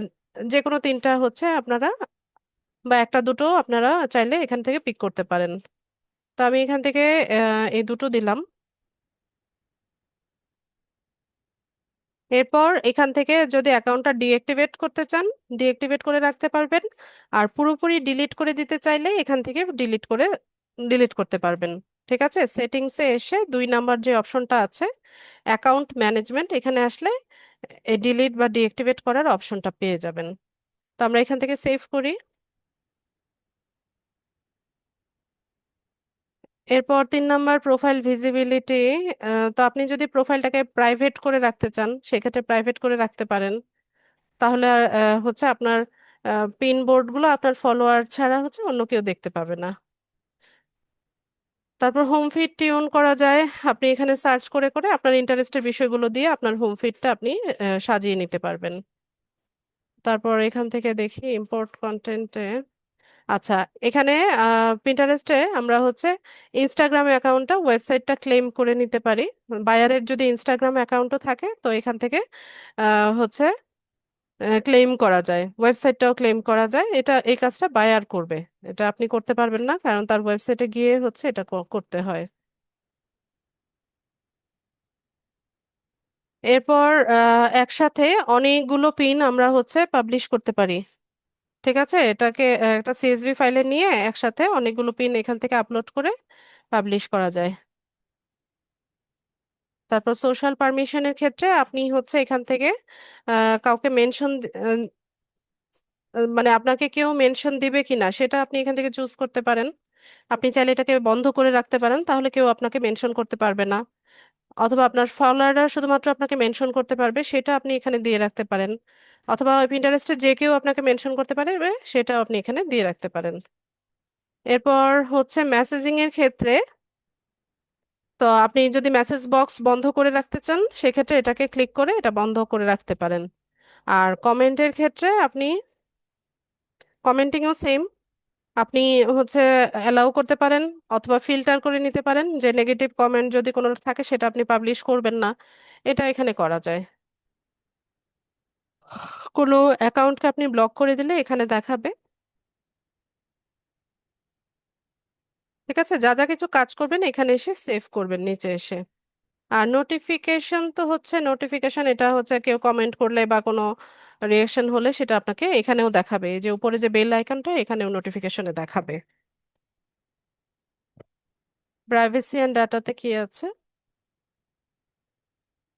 যে কোনো তিনটা হচ্ছে আপনারা বা একটা দুটো আপনারা চাইলে এখান থেকে পিক করতে পারেন। তো আমি এখান থেকে এই দুটো দিলাম। এরপর এখান থেকে যদি অ্যাকাউন্টটা ডিঅ্যাক্টিভেট করতে চান ডিঅ্যাক্টিভেট করে রাখতে পারবেন, আর পুরোপুরি ডিলিট করে দিতে চাইলে এখান থেকে ডিলিট করতে পারবেন। ঠিক আছে, সেটিংসে এসে 2 নাম্বার যে অপশনটা আছে অ্যাকাউন্ট ম্যানেজমেন্ট, এখানে আসলে এই ডিলিট বা ডিঅ্যাক্টিভেট করার অপশনটা পেয়ে যাবেন। তো আমরা এখান থেকে সেভ করি। এরপর 3 নাম্বার প্রোফাইল ভিজিবিলিটি। তো আপনি যদি প্রোফাইলটাকে প্রাইভেট করে রাখতে চান সেক্ষেত্রে প্রাইভেট করে রাখতে পারেন। তাহলে হচ্ছে আপনার পিন বোর্ডগুলো আপনার ফলোয়ার ছাড়া হচ্ছে অন্য কেউ দেখতে পাবে না। তারপর হোম ফিড টিউন করা যায়। আপনি এখানে সার্চ করে করে আপনার ইন্টারেস্টের বিষয়গুলো দিয়ে আপনার হোম ফিডটা আপনি সাজিয়ে নিতে পারবেন। তারপর এখান থেকে দেখি ইম্পোর্ট কন্টেন্টে। আচ্ছা, এখানে পিন্টারেস্টে আমরা হচ্ছে ইনস্টাগ্রাম অ্যাকাউন্টটা ওয়েবসাইটটা ক্লেম করে নিতে পারি। বায়ারের যদি ইনস্টাগ্রাম অ্যাকাউন্টও থাকে তো এখান থেকে হচ্ছে ক্লেম করা যায়, ওয়েবসাইটটাও ক্লেম করা যায়। এটা এই কাজটা বায়ার করবে, এটা আপনি করতে পারবেন না কারণ তার ওয়েবসাইটে গিয়ে হচ্ছে এটা করতে হয়। এরপর একসাথে অনেকগুলো পিন আমরা হচ্ছে পাবলিশ করতে পারি। ঠিক আছে, এটাকে একটা সিএসভি ফাইলে নিয়ে একসাথে অনেকগুলো পিন এখান থেকে আপলোড করে পাবলিশ করা যায়। তারপর সোশ্যাল পারমিশনের ক্ষেত্রে আপনি হচ্ছে এখান থেকে কাউকে মেনশন, মানে আপনাকে কেউ মেনশন দিবে কিনা সেটা আপনি এখান থেকে চুজ করতে পারেন। আপনি চাইলে এটাকে বন্ধ করে রাখতে পারেন, তাহলে কেউ আপনাকে মেনশন করতে পারবে না। অথবা আপনার ফলোয়াররা শুধুমাত্র আপনাকে মেনশন করতে পারবে, সেটা আপনি এখানে দিয়ে রাখতে পারেন। অথবা পিন্টারেস্টে যে কেউ আপনাকে মেনশন করতে পারবে সেটাও আপনি এখানে দিয়ে রাখতে পারেন। এরপর হচ্ছে মেসেজিং এর ক্ষেত্রে, তো আপনি যদি মেসেজ বক্স বন্ধ করে রাখতে চান সেক্ষেত্রে এটাকে ক্লিক করে এটা বন্ধ করে রাখতে পারেন। আর কমেন্টের ক্ষেত্রে আপনি কমেন্টিংও সেম, আপনি হচ্ছে অ্যালাউ করতে পারেন অথবা ফিল্টার করে নিতে পারেন যে নেগেটিভ কমেন্ট যদি কোনো থাকে সেটা আপনি পাবলিশ করবেন না, এটা এখানে করা যায়। কোনো অ্যাকাউন্টকে আপনি ব্লক করে দিলে এখানে দেখাবে। ঠিক আছে, যা যা কিছু কাজ করবেন এখানে এসে সেভ করবেন নিচে এসে। আর নোটিফিকেশন তো হচ্ছে নোটিফিকেশন, এটা হচ্ছে কেউ কমেন্ট করলে বা কোনো রিয়েকশন হলে সেটা আপনাকে এখানেও দেখাবে, এই যে উপরে যে বেল আইকনটা এখানেও নোটিফিকেশনে দেখাবে। প্রাইভেসি এন্ড ডাটাতে কি আছে?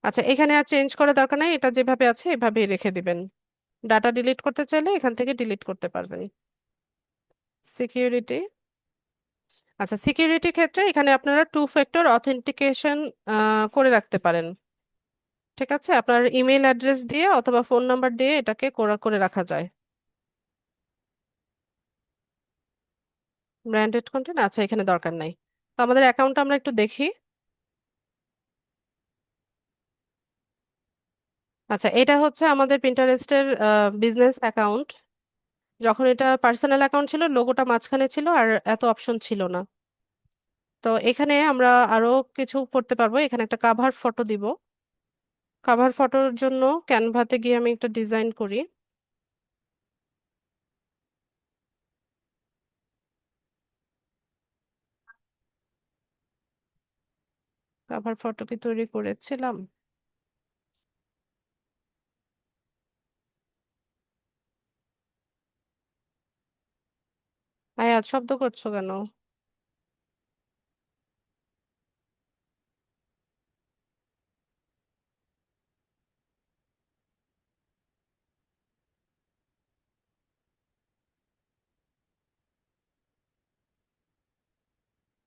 আচ্ছা, এখানে আর চেঞ্জ করার দরকার নাই, এটা যেভাবে আছে এভাবেই রেখে দিবেন। ডাটা ডিলিট করতে চাইলে এখান থেকে ডিলিট করতে পারবেন। সিকিউরিটি। আচ্ছা, সিকিউরিটির ক্ষেত্রে এখানে আপনারা টু ফ্যাক্টর অথেন্টিকেশন করে রাখতে পারেন। ঠিক আছে, আপনার ইমেল অ্যাড্রেস দিয়ে অথবা ফোন নাম্বার দিয়ে এটাকে করা করে রাখা যায়। ব্র্যান্ডেড কন্টেন্ট, আচ্ছা এখানে দরকার নাই। তো আমাদের অ্যাকাউন্ট আমরা একটু দেখি। আচ্ছা, এটা হচ্ছে আমাদের পিন্টারেস্টের বিজনেস অ্যাকাউন্ট। যখন এটা পার্সোনাল অ্যাকাউন্ট ছিল, লোগোটা মাঝখানে ছিল আর এত অপশন ছিল না। তো এখানে আমরা আরো কিছু করতে পারবো। এখানে একটা কাভার ফটো দিব। কাভার ফটোর জন্য ক্যানভাতে গিয়ে আমি একটা ডিজাইন করি। কাভার ফটো কি তৈরি করেছিলাম? আয়াত, শব্দ করছো কেন?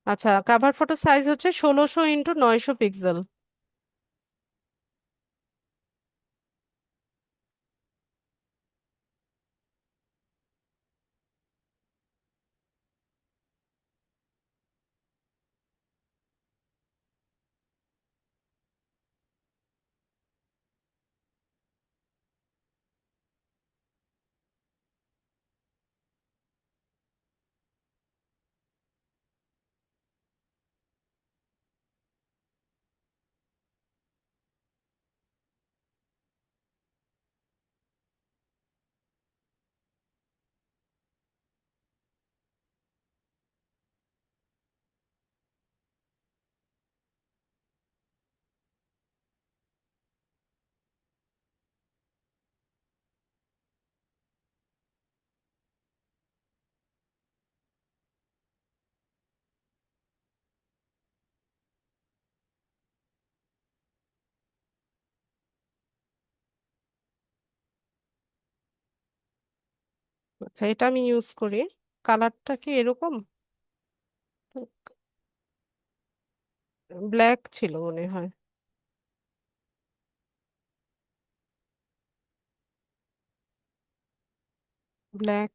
আচ্ছা, কাভার ফটো সাইজ হচ্ছে 1600 × 900 পিক্সেল। আচ্ছা, এটা আমি ইউজ করি। কালারটা কি এরকম? ব্ল্যাক ছিল মনে হয়। ব্ল্যাক।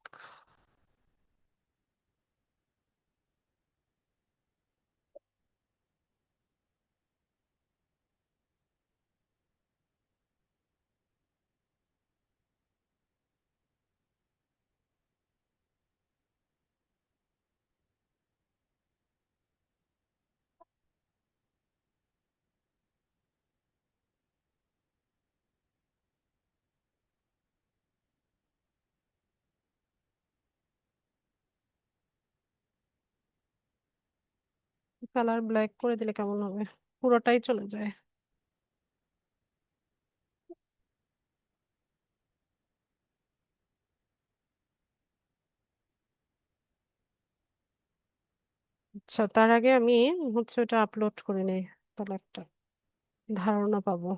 কালার ব্ল্যাক করে দিলে কেমন হবে? পুরোটাই চলে যায়। আচ্ছা, তার আগে আমি হচ্ছে ওটা আপলোড করে নিই, তাহলে একটা ধারণা পাবো।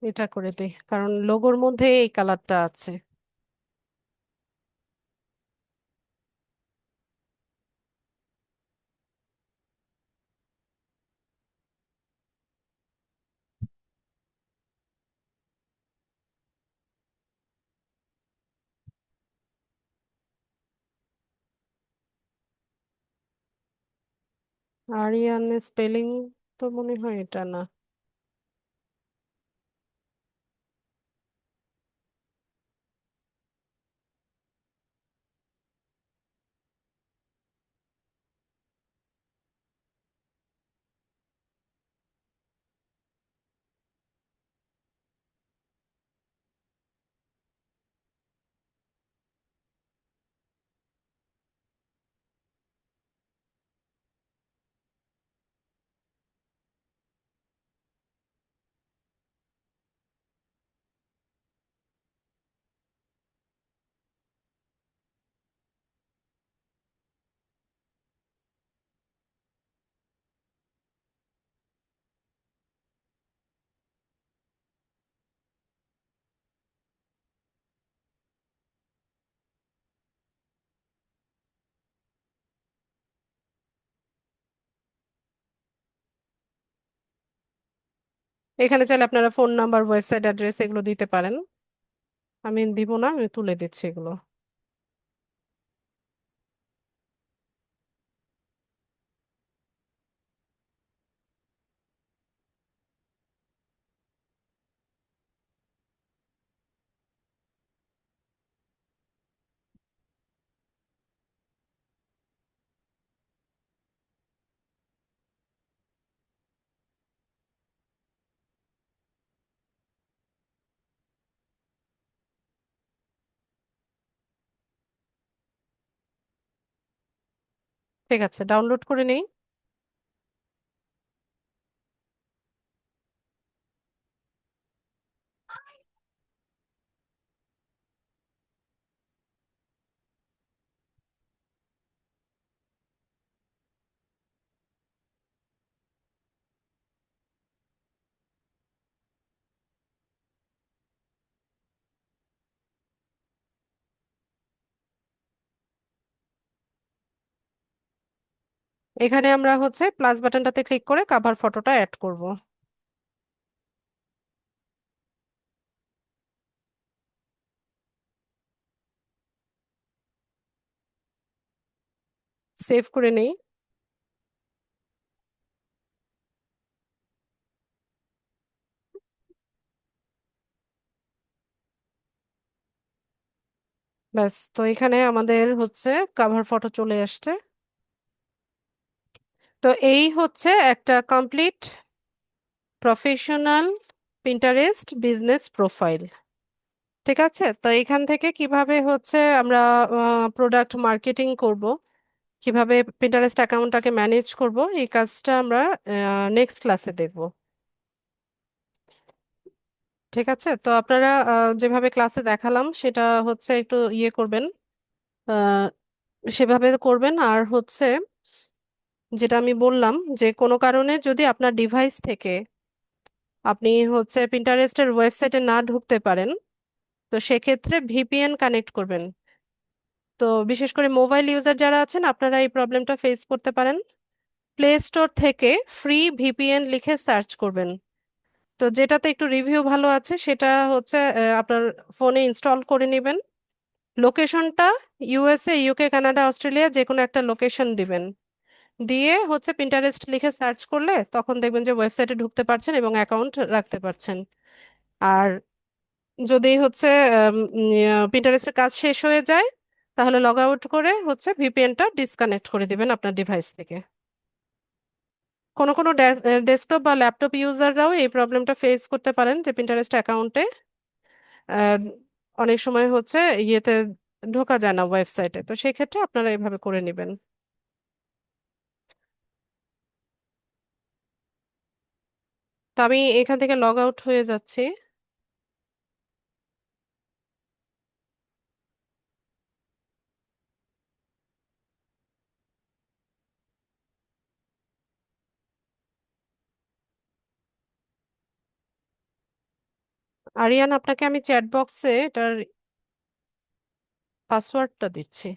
এটা করে দিই, কারণ লোগোর মধ্যে এই কালারটা আছে। আরিয়ান স্পেলিং তো মনে হয় এটা না। এখানে চাইলে আপনারা ফোন নাম্বার, ওয়েবসাইট অ্যাড্রেস এগুলো দিতে পারেন। আমি দিব না, আমি তুলে দিচ্ছি এগুলো। ঠিক আছে, ডাউনলোড করে নেই। এখানে আমরা হচ্ছে প্লাস বাটনটাতে ক্লিক করে কাভার ফটোটা অ্যাড করব। সেভ করে নেই। ব্যাস, তো এখানে আমাদের হচ্ছে কাভার ফটো চলে আসছে। তো এই হচ্ছে একটা complete professional Pinterest business profile. ঠিক আছে, তো এখান থেকে কিভাবে হচ্ছে আমরা প্রোডাক্ট মার্কেটিং করব, কিভাবে পিন্টারেস্ট অ্যাকাউন্টটাকে ম্যানেজ করব, এই কাজটা আমরা নেক্সট ক্লাসে দেখব। ঠিক আছে, তো আপনারা যেভাবে ক্লাসে দেখালাম সেটা হচ্ছে একটু ইয়ে করবেন, আহ, সেভাবে করবেন। আর হচ্ছে যেটা আমি বললাম, যে কোনো কারণে যদি আপনার ডিভাইস থেকে আপনি হচ্ছে পিন্টারেস্টের ওয়েবসাইটে না ঢুকতে পারেন, তো সেক্ষেত্রে ভিপিএন কানেক্ট করবেন। তো বিশেষ করে মোবাইল ইউজার যারা আছেন, আপনারা এই প্রবলেমটা ফেস করতে পারেন। প্লে স্টোর থেকে ফ্রি ভিপিএন লিখে সার্চ করবেন। তো যেটাতে একটু রিভিউ ভালো আছে সেটা হচ্ছে আপনার ফোনে ইনস্টল করে নেবেন। লোকেশনটা ইউএসএ, ইউকে, কানাডা, অস্ট্রেলিয়া যে কোনো একটা লোকেশন দিবেন। দিয়ে হচ্ছে পিন্টারেস্ট লিখে সার্চ করলে তখন দেখবেন যে ওয়েবসাইটে ঢুকতে পারছেন এবং অ্যাকাউন্ট রাখতে পারছেন। আর যদি হচ্ছে পিন্টারেস্টের কাজ শেষ হয়ে যায়, তাহলে লগ আউট করে হচ্ছে ভিপিএনটা ডিসকানেক্ট করে দিবেন আপনার ডিভাইস থেকে। কোনো কোনো ডেস্কটপ বা ল্যাপটপ ইউজাররাও এই প্রবলেমটা ফেস করতে পারেন, যে পিন্টারেস্ট অ্যাকাউন্টে অনেক সময় হচ্ছে ইয়েতে ঢোকা যায় না ওয়েবসাইটে, তো সেই ক্ষেত্রে আপনারা এভাবে করে নেবেন। তো আমি এখান থেকে লগ আউট হয়ে যাচ্ছি। আরিয়ান, আপনাকে আমি চ্যাট বক্সে এটার পাসওয়ার্ডটা দিচ্ছি।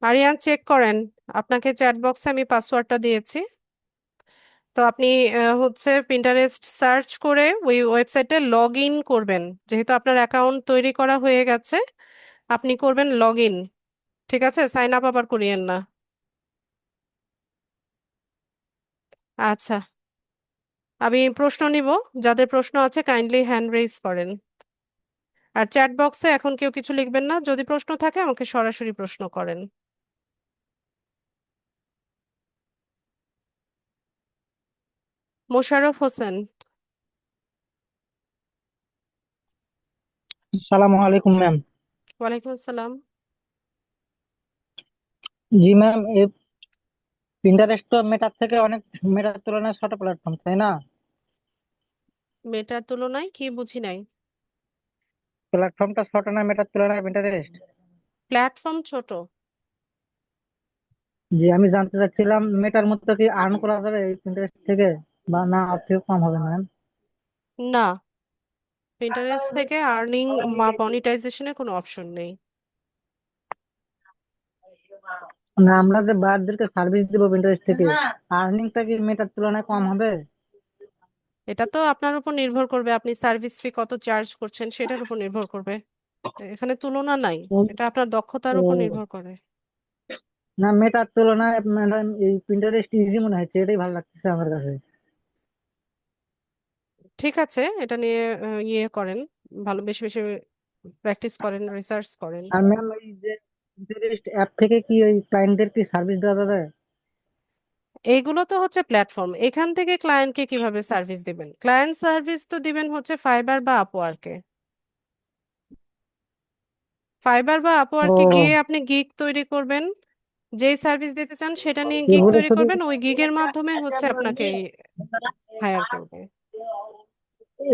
আরিয়ান, চেক করেন, আপনাকে চ্যাট বক্সে আমি পাসওয়ার্ডটা দিয়েছি। তো আপনি হচ্ছে পিন্টারেস্ট সার্চ করে ওই ওয়েবসাইটে লগ ইন করবেন। যেহেতু আপনার অ্যাকাউন্ট তৈরি করা হয়ে গেছে, আপনি করবেন লগ ইন। ঠিক আছে, সাইন আপ আবার করিয়েন না। আচ্ছা, আমি প্রশ্ন নিব। যাদের প্রশ্ন আছে কাইন্ডলি হ্যান্ড রেইজ করেন। আর চ্যাট বক্সে এখন কেউ কিছু লিখবেন না, যদি প্রশ্ন থাকে আমাকে সরাসরি প্রশ্ন করেন। মোশাররফ হোসেন। সালামু আলাইকুম ম্যাম। ওয়ালাইকুম আসসালাম। জি ম্যাম, এই পিন্টারেস্ট তো মেটার থেকে অনেক, মেটার তুলনায় ছোট প্ল্যাটফর্ম, তাই না? মেটার তুলনায় কি বুঝি নাই। প্ল্যাটফর্মটা ছোট না মেটার তুলনায় পিন্টারেস্ট? প্ল্যাটফর্ম ছোট। জি, আমি জানতে চাচ্ছিলাম মেটার মতো কি আর্ন করা যাবে এই পিন্টারেস্ট থেকে, বা না ওর থেকে কম হবে না? না, পিন্টারেস্ট থেকে আর্নিং বা মনিটাইজেশনের কোনো অপশন নেই। না, আমরা যে বায়ারদেরকে সার্ভিস দিব পিন্টারেস্ট থেকে, আর্নিংটা কি মেটার তুলনায় কম হবে? এটা তো আপনার উপর নির্ভর করবে, আপনি সার্ভিস ফি কত চার্জ করছেন সেটার উপর নির্ভর করবে। এখানে তুলনা নাই, ও, এটা আপনার দক্ষতার উপর ও, নির্ভর করে। না মেটার তুলনায় ম্যাডাম এই পিন্টারেস্ট ইজি মনে হচ্ছে, এটাই ভালো লাগতেছে আমার কাছে। ঠিক আছে, এটা নিয়ে ইয়ে করেন, ভালো বেশি বেশি প্র্যাকটিস করেন, রিসার্চ করেন। আর ম্যাম ওই যে পিন্টারেস্ট অ্যাপ থেকে কি ওই ক্লায়েন্টদের কি সার্ভিস দেওয়া যাবে? এইগুলো তো হচ্ছে প্ল্যাটফর্ম, এখান থেকে ক্লায়েন্টকে কিভাবে সার্ভিস দিবেন? ক্লায়েন্ট সার্ভিস তো দিবেন হচ্ছে ফাইবার বা আপওয়ার্কে। ফাইবার বা আপওয়ার্কে গিয়ে ও, আপনি গিগ তৈরি করবেন, যেই সার্ভিস দিতে চান সেটা নিয়ে গিগ এগুলো তৈরি শুধু করবেন, ওই গিগের মাধ্যমে হচ্ছে আপনাকে হায়ার করবে।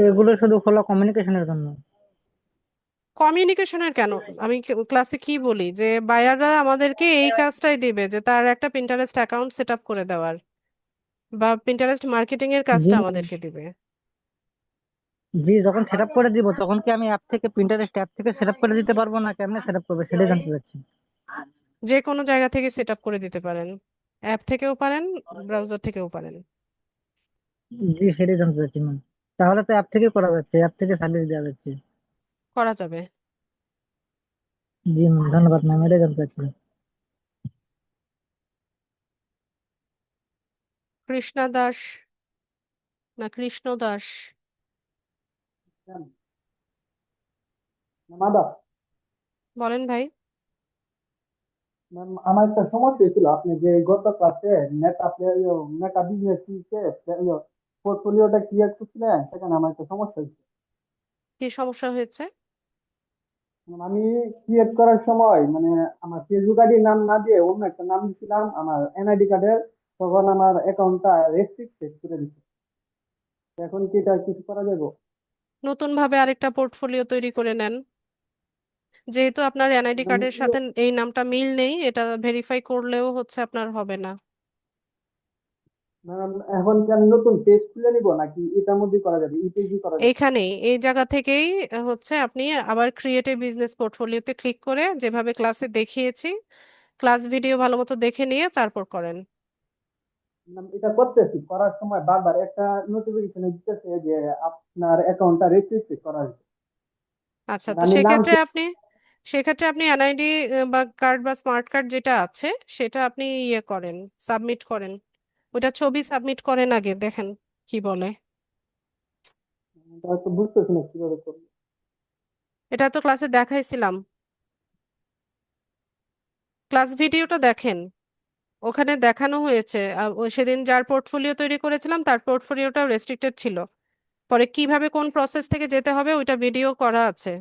এগুলো শুধু খোলা কমিউনিকেশনের জন্য? কমিউনিকেশনের কেন? আমি ক্লাসে কি বলি যে বায়াররা আমাদেরকে এই কাজটাই দিবে, যে তার একটা পিন্টারেস্ট অ্যাকাউন্ট সেট আপ করে দেওয়ার, বা পিন্টারেস্ট মার্কেটিং এর জি কাজটা ম্যাম। আমাদেরকে দিবে। জি, যখন সেট আপ করে দিব তখন কি আমি অ্যাপ থেকে পিন্টারেস্ট অ্যাপ থেকে সেট আপ করে দিতে পারবো, না কেমনে সেট আপ করবে সেটাই জানতে চাচ্ছি। যে কোনো জায়গা থেকে সেট আপ করে দিতে পারেন, অ্যাপ থেকেও পারেন, ব্রাউজার থেকেও পারেন। জি, সেটাই জানতে চাচ্ছি ম্যাম। তাহলে তো অ্যাপ থেকে করা যাচ্ছে, অ্যাপ থেকে সার্ভিস দেওয়া যাচ্ছে। করা যাবে। জি ম্যাম, ধন্যবাদ ম্যাম, এটাই জানতে চাচ্ছিলাম। কৃষ্ণা দাস না কৃষ্ণ দাস? মাদা বলেন ভাই। ম্যাম, আমার একটা সমস্যা ছিল। আপনি যে গত ক্লাসে মেটা বিজনেস পোর্টফোলিওটা ক্রিয়েট করছিলেন, সেখানে আমার একটা সমস্যা হচ্ছে। কি সমস্যা হয়েছে? আমি ক্রিয়েট করার সময় মানে আমার ফেসবুক আইডির নাম না দিয়ে অন্য একটা নাম দিয়েছিলাম আমার এনআইডি কার্ডের। তখন আমার অ্যাকাউন্টটা রেস্ট্রিক্টেড করে দিচ্ছে। এখন কি এটা কিছু করা যাবে? নতুন ভাবে আরেকটা পোর্টফোলিও তৈরি করে নেন। যেহেতু আপনার এনআইডি মানে কার্ডের সাথে এই নামটা মিল নেই, এটা ভেরিফাই করলেও হচ্ছে আপনার হবে না। ম্যাম, এখন কি আমি নতুন পেজ খুলে নিব নাকি এটার মধ্যেই করা যাবে? এই পেজই করা যাবে? এইখানেই, এই জায়গা থেকেই হচ্ছে আপনি আবার ক্রিয়েট এ বিজনেস পোর্টফোলিওতে ক্লিক করে যেভাবে ক্লাসে দেখিয়েছি, ক্লাস ভিডিও ভালো মতো দেখে নিয়ে তারপর করেন। এটা করতেছি, করার সময় বারবার একটা নোটিফিকেশন দিতেছে যে আপনার অ্যাকাউন্টটা রেস্ট্রিক্টেড করা হয়েছে। আচ্ছা, মানে তো আমি নাম সেক্ষেত্রে আপনি এনআইডি বা কার্ড বা স্মার্ট কার্ড যেটা আছে সেটা আপনি ইয়ে করেন, সাবমিট করেন। ওটা ছবি সাবমিট করেন, আগে দেখেন কি বলে। হয়তো বুঝতেছি না কিভাবে করবো। এটা তো ক্লাসে দেখাইছিলাম, ক্লাস ভিডিওটা দেখেন, ওখানে দেখানো হয়েছে। ওই সেদিন যার পোর্টফোলিও তৈরি করেছিলাম তার পোর্টফোলিওটাও রেস্ট্রিক্টেড ছিল, পরে কিভাবে কোন প্রসেস থেকে যেতে হবে ওইটা ভিডিও করা আছে।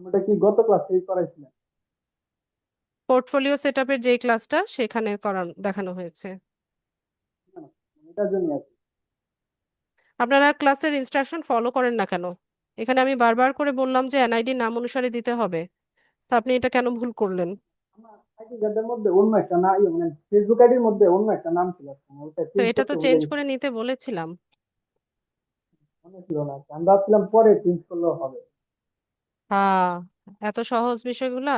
ওটা কি গত ক্লাসেই করাইছিলেন? পোর্টফোলিও সেটআপের যেই ক্লাসটা সেখানে দেখানো হয়েছে। না, এটার জন্য আর কি। আপনারা ক্লাসের ইনস্ট্রাকশন ফলো করেন না কেন? এখানে আমি বারবার করে বললাম যে এনআইডি নাম অনুসারে দিতে হবে, তা আপনি এটা কেন ভুল করলেন? আমার আইডি কার্ডের মধ্যে অন্য একটা না, মানে ফেসবুক আইডির মধ্যে অন্য একটা নাম ছিল। ওটা তো চেঞ্জ এটা তো করতে ভুলে চেঞ্জ গেছি। করে নিতে বলেছিলাম। মনে ছিল না, আমি ভাবছিলাম পরে চেঞ্জ করলেও হবে। হ্যাঁ, এত সহজ বিষয়গুলা।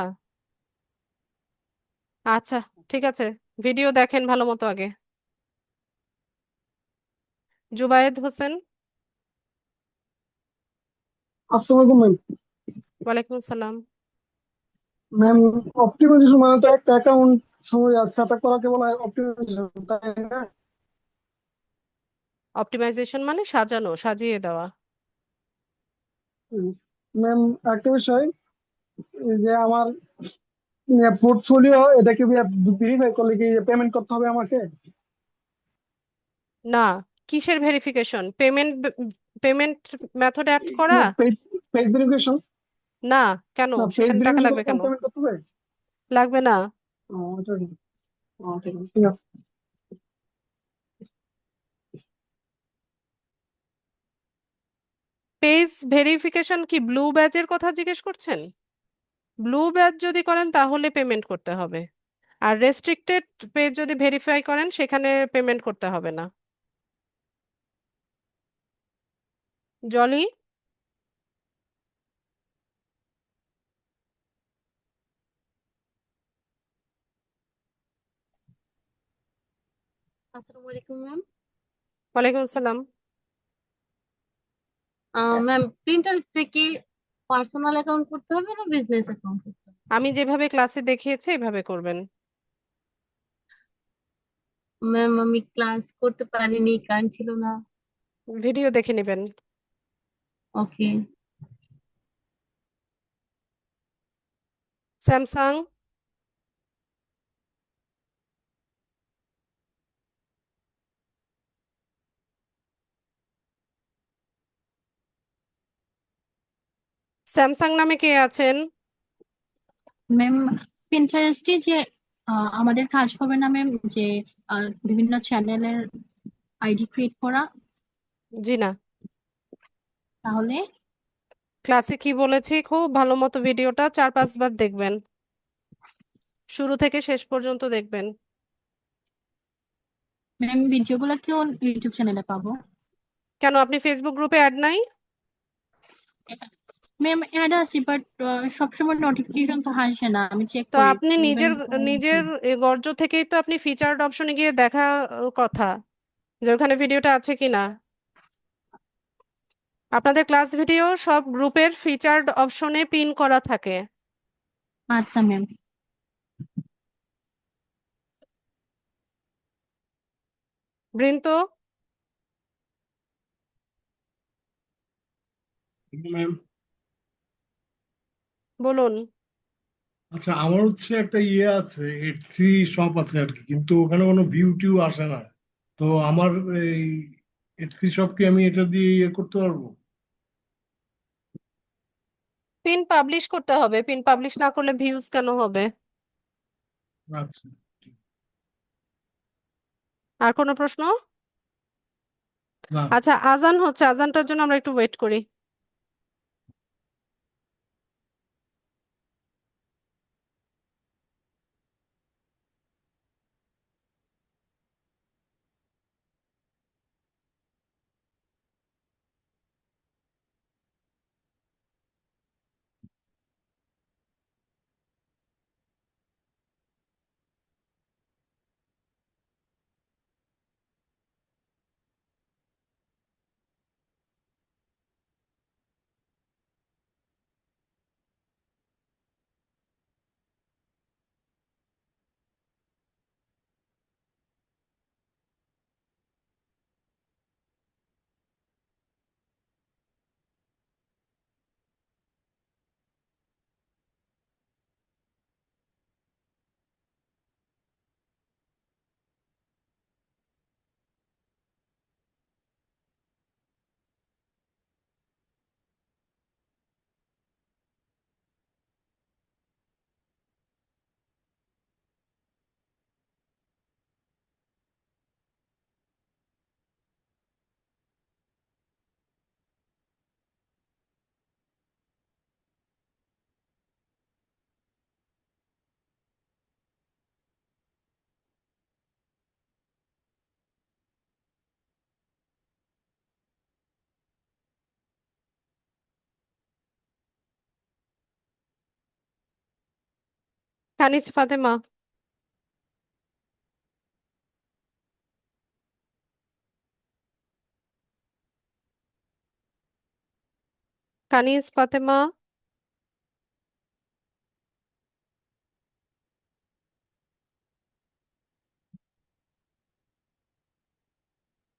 আচ্ছা, ঠিক আছে, ভিডিও দেখেন ভালো মতো আগে। জুবায়েদ হোসেন। আসসালামু আলাইকুম ওয়ালাইকুম আসসালাম। ম্যাম। অপটিমাইজেশন মানে তো একটা অ্যাকাউন্ট সময় সেট আপ করাকে বলা হয় অপটিমাইজেশন, তাই না? অপটিমাইজেশন মানে সাজানো, সাজিয়ে দেওয়া। ম্যাম, একটা বিষয়, এই যে আমার পোর্টফোলিও, এটাকে ভেরিফাই করলে কি পেমেন্ট করতে হবে আমাকে? না, কিসের verification? Payment? Payment method add করা? Page page verification? না। কেন? না, পেজ সেখানে টাকা ভেরিফিকেশন লাগবে কেন? পেমেন্ট করতে হবে? লাগবে না। ও, এটা ঠিক। ঠিক আছে, ঠিক আছে। পেজ ভেরিফিকেশন কি ব্লু ব্যাজের কথা জিজ্ঞেস করছেন? ব্লু ব্যাজ যদি করেন তাহলে পেমেন্ট করতে হবে, আর রেস্ট্রিক্টেড পেজ যদি ভেরিফাই করেন সেখানে পেমেন্ট করতে হবে না। জলি, আসসালামু আলাইকুম ম্যাম। ওয়ালাইকুম আসসালাম। ম্যাম, প্রিন্টারেস্টে কি পার্সোনাল অ্যাকাউন্ট করতে হবে না বিজনেস অ্যাকাউন্ট করতে হবে? আমি যেভাবে ক্লাসে দেখিয়েছি এভাবে করবেন। ম্যাম, আমি ক্লাস করতে পারিনি, কারণ ছিল না। ভিডিও দেখে নেবেন। ওকে। স্যামসাং, স্যামসাং নামে কে আছেন? ম্যাম, পিন্টারেস্টে যে আমাদের কাজ হবে না ম্যাম, যে বিভিন্ন চ্যানেলের আইডি ক্রিয়েট করা, জি না। তাহলে ক্লাসে কি বলেছি খুব ভালো মতো ভিডিওটা 4-5 বার দেখবেন, শুরু থেকে শেষ পর্যন্ত দেখবেন। ম্যাম ভিডিওগুলো কেউ ইউটিউব চ্যানেলে পাবো? কেন, আপনি ফেসবুক গ্রুপে অ্যাড নাই? ম্যাম অ্যাড আছে, বাট সবসময় নোটিফিকেশন তো আসে না, আমি চেক তো করি আপনি ইভেন। নিজের গর্জ থেকেই তো আপনি ফিচার্ড অপশনে গিয়ে দেখা কথা যে ওখানে ভিডিওটা আছে কিনা। আপনাদের ক্লাস ভিডিও সব গ্রুপের ফিচার্ড অপশনে পিন করা থাকে। আচ্ছা ম্যাম। বৃন্ত, ম্যাম, বলুন। আচ্ছা আমার হচ্ছে একটা ইয়ে আছে, এটসি শপ আছে আর কি, কিন্তু ওখানে কোনো ভিউ টিউ আসে না। তো আমার এই এটসি শপ কি আমি এটা দিয়ে ইয়ে করতে পারবো? পিন পাবলিশ করতে হবে, পিন পাবলিশ না করলে ভিউজ কেন হবে? আচ্ছা, আর কোনো প্রশ্ন? না। আচ্ছা, আজান হচ্ছে, আজানটার জন্য আমরা একটু ওয়েট করি। কানিজ ফাতেমা, কানিজ ফাতেমা,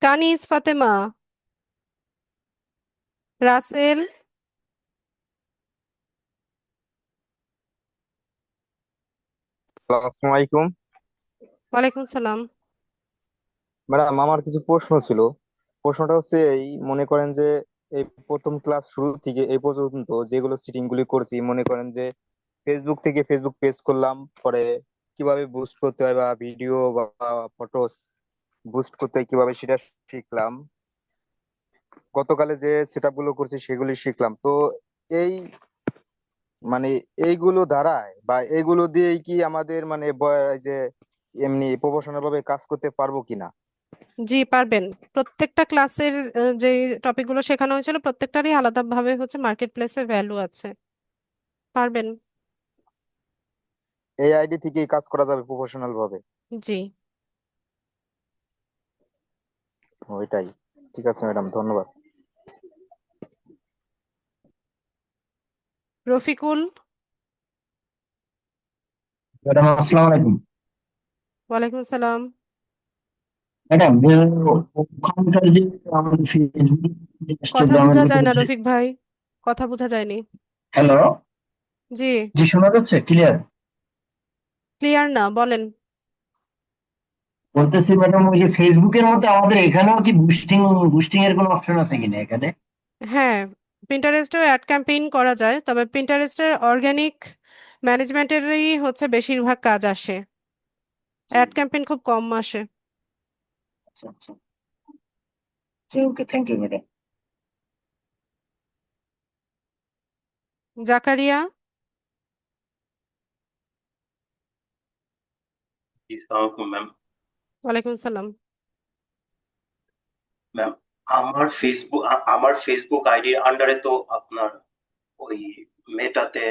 কানিজ ফাতেমা, রাসেল, আসসালামু আলাইকুম। ওয়ালাইকুম সালাম। ম্যাডাম, আমার কিছু প্রশ্ন ছিল। প্রশ্নটা হচ্ছে এই, মনে করেন যে এই প্রথম ক্লাস শুরু থেকে এই পর্যন্ত যেগুলো সিটিং গুলি করছি, মনে করেন যে ফেসবুক থেকে ফেসবুক পেজ করলাম, পরে কিভাবে বুস্ট করতে হয় বা ভিডিও বা ফটো বুস্ট করতে হয় কিভাবে সেটা শিখলাম। গতকালে যে সেট আপ গুলো করছি সেগুলি শিখলাম। তো এই মানে এইগুলো দ্বারাই বা এইগুলো দিয়েই কি আমাদের মানে এই যে এমনি প্রফেশনাল ভাবে কাজ করতে পারবো কিনা? জি পারবেন। প্রত্যেকটা ক্লাসের যে টপিকগুলো শেখানো হয়েছিল প্রত্যেকটারই আলাদাভাবে হচ্ছে মার্কেট প্লেসে ভ্যালু আছে, পারবেন। এই আইডি থেকেই কাজ করা যাবে প্রফেশনাল ভাবে? জি। ওইটাই। ঠিক আছে ম্যাডাম, ধন্যবাদ। রফিকুল। ম্যাডাম আসসালামু আলাইকুম। ওয়ালাইকুম আসসালাম। ম্যাডাম ওখানকার যে আমাদের ফেসবুক কথা ইনস্টাগ্রামের বোঝা যায় ভিতরে না যে রফিক ভাই, কথা বোঝা যায়নি। হ্যালো, জি। জি শোনা যাচ্ছে ক্লিয়ার? ক্লিয়ার না, বলেন। বলতেছি ম্যাডাম ওই যে ফেসবুকের মধ্যে আমাদের এখানেও কি বুস্টিং বুস্টিং এর কোনো অপশন আছে কিনা এখানে? হ্যাঁ, পিন্টারেস্টেও অ্যাড ক্যাম্পেইন করা যায়, তবে পিন্টারেস্টের অর্গানিক ম্যানেজমেন্টেরই হচ্ছে বেশিরভাগ কাজ আসে, অ্যাড ক্যাম্পেইন খুব কম আসে। আচ্ছা আচ্ছা, okay, thank you madam. Zakaria. জি, সালামালাইকুম ম্যাম। ওয়ালাইকুম আসসালাম। ম্যাম, আমার ফেসবুক আইডির আন্ডারে তো আপনার ওই মেটাতে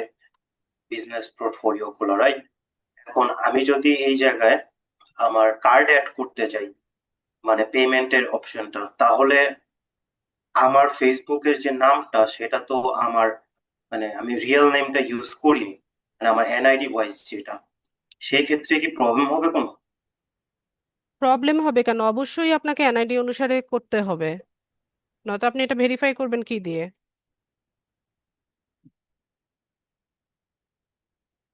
বিজনেস পোর্টফোলিও খোলা, রাইট? এখন আমি যদি এই জায়গায় আমার কার্ড অ্যাড করতে যাই, মানে পেমেন্টের অপশনটা, তাহলে আমার ফেসবুকের যে নামটা সেটা তো আমার, মানে আমি রিয়েল নেমটা ইউজ করিনি, মানে আমার এনআইডি ভয়েস যেটা, সেই ক্ষেত্রে কি প্রবলেম হবে কোনো? প্রবলেম হবে কেন? অবশ্যই আপনাকে এনআইডি অনুসারে করতে হবে, নয়তো আপনি এটা ভেরিফাই করবেন কি দিয়ে?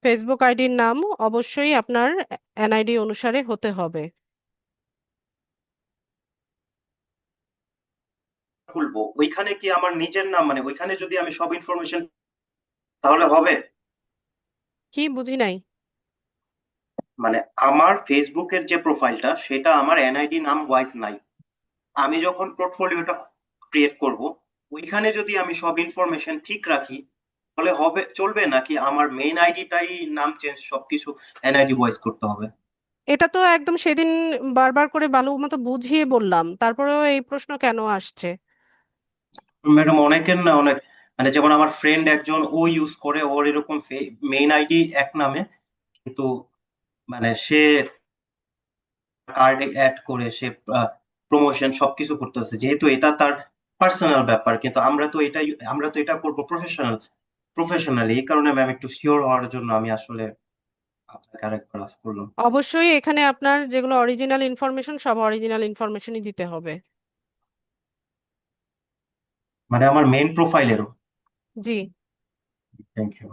ফেসবুক আইডির নাম অবশ্যই আপনার এনআইডি অনুসারে হতে হবে। খুলবো ওইখানে কি আমার নিজের নাম, মানে ওইখানে যদি আমি সব ইনফরমেশন, তাহলে হবে? কি বুঝি নাই। মানে আমার ফেসবুকের যে প্রোফাইলটা সেটা আমার এনআইডি নাম ওয়াইজ নাই। আমি যখন পোর্টফোলিওটা ক্রিয়েট করব, ওইখানে যদি আমি সব ইনফরমেশন ঠিক রাখি, তাহলে হবে, চলবে নাকি আমার মেইন আইডিটাই নাম চেঞ্জ সবকিছু এনআইডি ওয়াইজ করতে হবে? এটা তো একদম সেদিন বারবার করে বালুর মতো বুঝিয়ে বললাম, তারপরেও এই প্রশ্ন কেন আসছে? ম্যাডাম, অনেকের না অনেক, মানে যেমন আমার ফ্রেন্ড একজন ও ইউজ করে, ওর এরকম মেইন আইডি এক নামে, কিন্তু মানে সে কার্ডে অ্যাড করে সে প্রমোশন সবকিছু করতেছে, যেহেতু এটা তার পার্সোনাল ব্যাপার, কিন্তু আমরা তো এটা করবো প্রফেশনালি। এই কারণে ম্যাম একটু শিওর হওয়ার জন্য আমি আসলে আপনাকে আরেকবার আস্ক করলাম। অবশ্যই এখানে আপনার যেগুলো অরিজিনাল ইনফরমেশন সব অরিজিনাল ইনফরমেশনই দিতে হবে। মানে আমার মেইন প্রোফাইলেরও? জি। Thank you.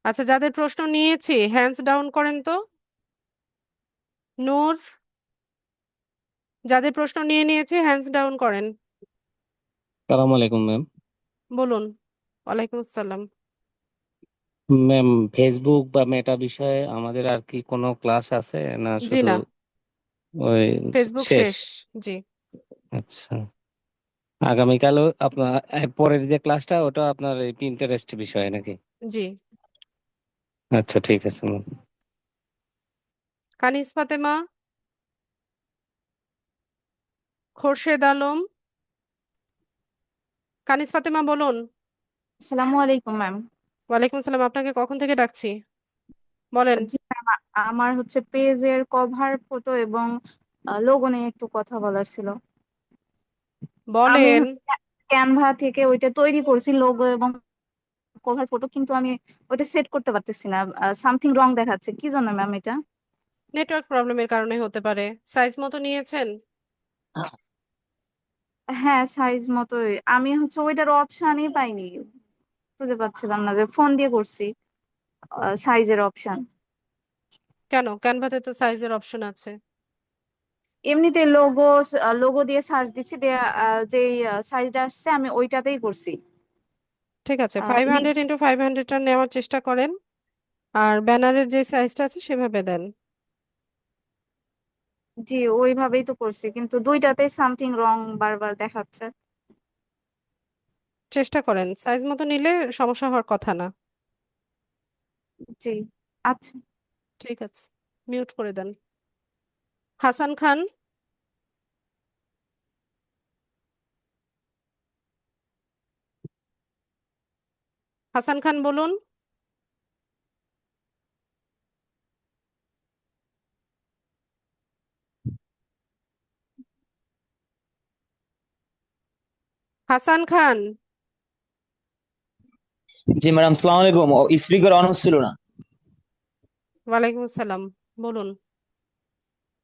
আচ্ছা, যাদের প্রশ্ন নিয়েছি হ্যান্ডস ডাউন করেন তো। নূর। যাদের প্রশ্ন নিয়েছি হ্যান্ডস ডাউন করেন। সালাম আলাইকুম ম্যাম। বলুন। ওয়ালাইকুম আসসালাম। ম্যাম, ফেসবুক বা মেটা বিষয়ে আমাদের আর কি কোনো ক্লাস আছে না জি শুধু না, ওই ফেসবুক শেষ? শেষ। জি। আচ্ছা, আগামীকালও আপনার পরের যে ক্লাসটা ওটা আপনার এই পিন্টারেস্ট বিষয়ে নাকি? জি। আচ্ছা ঠিক আছে ম্যাম। কানিজ ফাতেমা। খোরশেদ আলম। কানিজ ফাতেমা বলুন। আসসালামু আলাইকুম ম্যাম। ওয়ালাইকুম আসসালাম, আপনাকে কখন থেকে ডাকছি, বলেন। জি ম্যাম, আমার হচ্ছে পেজের কভার ফটো এবং লোগো নিয়ে একটু কথা বলার ছিল। আমি বলেন। ক্যানভা থেকে ওইটা তৈরি করছি, লোগো এবং কভার ফটো, কিন্তু আমি ওইটা সেট করতে পারতেছি না। সামথিং রং দেখাচ্ছে, কি জন্য ম্যাম এটা? নেটওয়ার্ক প্রবলেমের কারণে হতে পারে। সাইজ মতো নিয়েছেন? হ্যাঁ, সাইজ মতোই। আমি হচ্ছে ওইটার অপশনই পাইনি, খুঁজে পাচ্ছিলাম না, যে ফোন দিয়ে করছি সাইজের অপশন। কেন, ক্যানভাতে তো সাইজের অপশন আছে। এমনিতে লোগো দিয়ে সার্চ দিচ্ছি, দিয়ে যেই সাইজটা আসছে আমি ওইটাতেই করছি। ঠিক আছে, আহ, 500 ইন্টু 500টা নেওয়ার চেষ্টা করেন। আর ব্যানারের যে সাইজটা আছে সেভাবে দেন। জি ওইভাবেই তো করছি, কিন্তু দুইটাতেই সামথিং রং বারবার দেখাচ্ছে। চেষ্টা করেন, সাইজ মতো নিলে সমস্যা হওয়ার কথা না। জি আচ্ছা। ঠিক আছে, মিউট করে দেন। হাসান খান, হাসান খান বলুন। হাসান খান, জি ম্যাডাম, সালাম আলাইকুম। স্পিকার অন হচ্ছিল না। ওয়ালাইকুম আসসালাম, বলুন।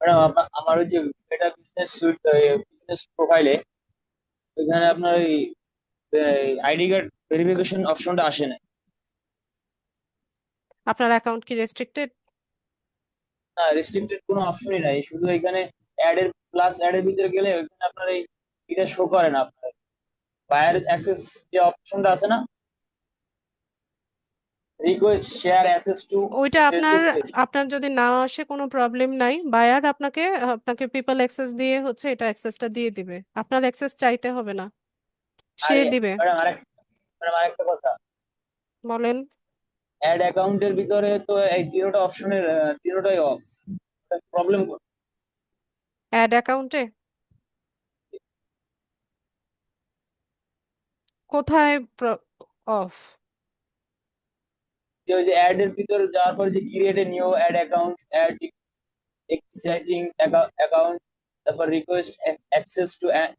ম্যাডাম, আমার ওই যে এটা বিজনেস সুইট, বিজনেস প্রোফাইলে ওইখানে আপনার ওই আইডি কার্ড ভেরিফিকেশন অপশনটা আসে না। আপনার অ্যাকাউন্ট কি রেস্ট্রিক্টেড? না, রেস্ট্রিক্টেড কোনো অপশনই নাই, শুধু এখানে অ্যাড এর ভিতরে গেলে ওইখানে আপনার এটা শো করে না। আপনার বায়ার অ্যাক্সেস যে অপশনটা আছে না, রিকোয়েস্ট শেয়ার অ্যাক্সেস টু ওইটা আপনার ফেসবুক পেজ। আপনার যদি না আসে কোনো প্রবলেম নাই, বায়ার আপনাকে আপনাকে পিপল অ্যাক্সেস দিয়ে হচ্ছে এটা অ্যাক্সেসটা দিয়ে দিবে, আপনার অ্যাক্সেস চাইতে হবে না, সে আর দিবে। ম্যাডাম আরেকটা কথা, বলেন। অ্যাড অ্যাকাউন্টের ভিতরে তো এই তিনোটা অপশনের তিনোটাই অফ। প্রবলেম অ্যাড অ্যাকাউন্টে কোথায় অফ? যে ওই যে অ্যাড এর ভিতরে যাওয়ার পরে যে create a new ad account, ad existing account, তারপর request access to an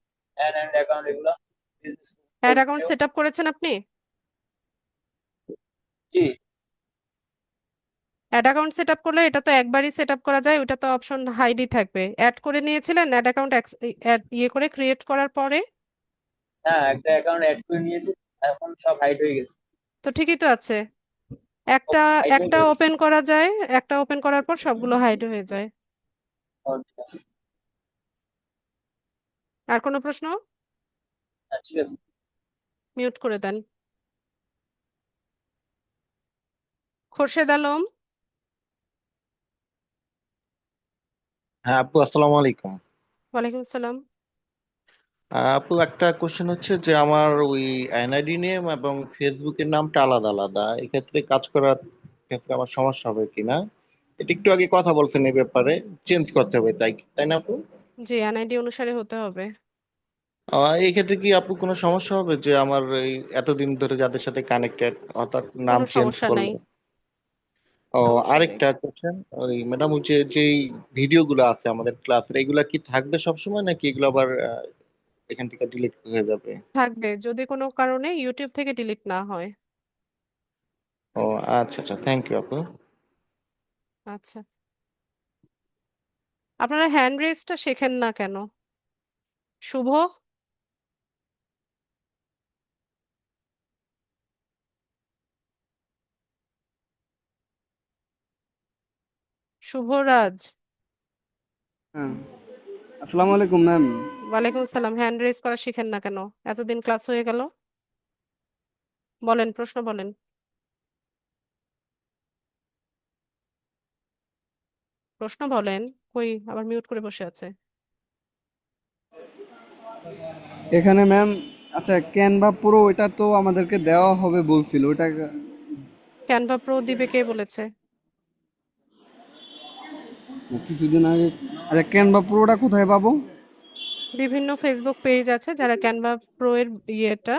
account, এগুলো business ad account portfolio. Set up করেছেন আপনি? জি। অ্যাড অ্যাকাউন্ট সেট আপ করলে এটা তো একবারই সেট আপ করা যায়, ওটা তো অপশন হাইডই থাকবে। অ্যাড করে নিয়েছিলেন, অ্যাড অ্যাকাউন্ট ইয়ে করে ক্রিয়েট করার পরে? হ্যাঁ, একটা অ্যাকাউন্ট অ্যাড করে নিয়েছি, এখন সব হাইড হয়ে গেছে। তো ঠিকই তো আছে। একটা হাইড হয়ে একটা গেছে। ওপেন করা যায়, একটা ওপেন করার পর সবগুলো হাইড হয়ে যায়। ঠিক আছে। আর কোনো প্রশ্ন? ঠিক আছে। মিউট করে দেন। খোরশেদ আলম, হ্যাঁ আপু, আসসালামু আলাইকুম। ওয়ালাইকুম আসসালাম। আপু, একটা কোশ্চেন হচ্ছে যে আমার ওই এনআইডি নেম এবং ফেসবুকের নামটা আলাদা আলাদা, এক্ষেত্রে কাজ করার ক্ষেত্রে আমার সমস্যা হবে কিনা, এটা একটু আগে কথা বলতেন এই ব্যাপারে, চেঞ্জ করতে হবে তাই তাই না আপু? জি, এনআইডি অনুসারে হতে হবে। এই ক্ষেত্রে কি আপু কোনো সমস্যা হবে যে আমার এই এতদিন ধরে যাদের সাথে কানেক্টেড, অর্থাৎ নাম কোনো চেঞ্জ সমস্যা নাই, করলে? ও, সমস্যা নেই। আরেকটা কোশ্চেন, ওই ম্যাডাম, ওই যে যেই ভিডিওগুলো আছে আমাদের ক্লাসের, এগুলা কি থাকবে সবসময় নাকি এগুলো আবার এখান থেকে ডিলিট হয়ে যাবে? থাকবে যদি কোনো কারণে ইউটিউব থেকে ডিলিট না হয়। ও, আচ্ছা আচ্ছা, থ্যাংক ইউ আপু। আচ্ছা, আপনারা হ্যান্ড রেজটা শেখেন না কেন? শুভ, শুভরাজ, হ্যাঁ, আসসালামু আলাইকুম ম্যাম। ওয়ালাইকুম আসসালাম। হ্যান্ড রেজ করা শিখেন না কেন? এতদিন ক্লাস হয়ে গেল, বলেন, প্রশ্ন বলেন। প্রশ্ন বলেন। কই, আবার মিউট করে বসে আছে। এখানে ম্যাম, আচ্ছা ক্যানভা প্রো এটা তো আমাদেরকে দেওয়া হবে বলছিল, ওটা ক্যানভা প্রো দিবে কে বলেছে? কিছুদিন আগে। আচ্ছা ক্যানভা প্রোটা কোথায় পাবো? বিভিন্ন ফেসবুক পেজ আছে যারা ক্যানভা প্রো এর ইয়েটা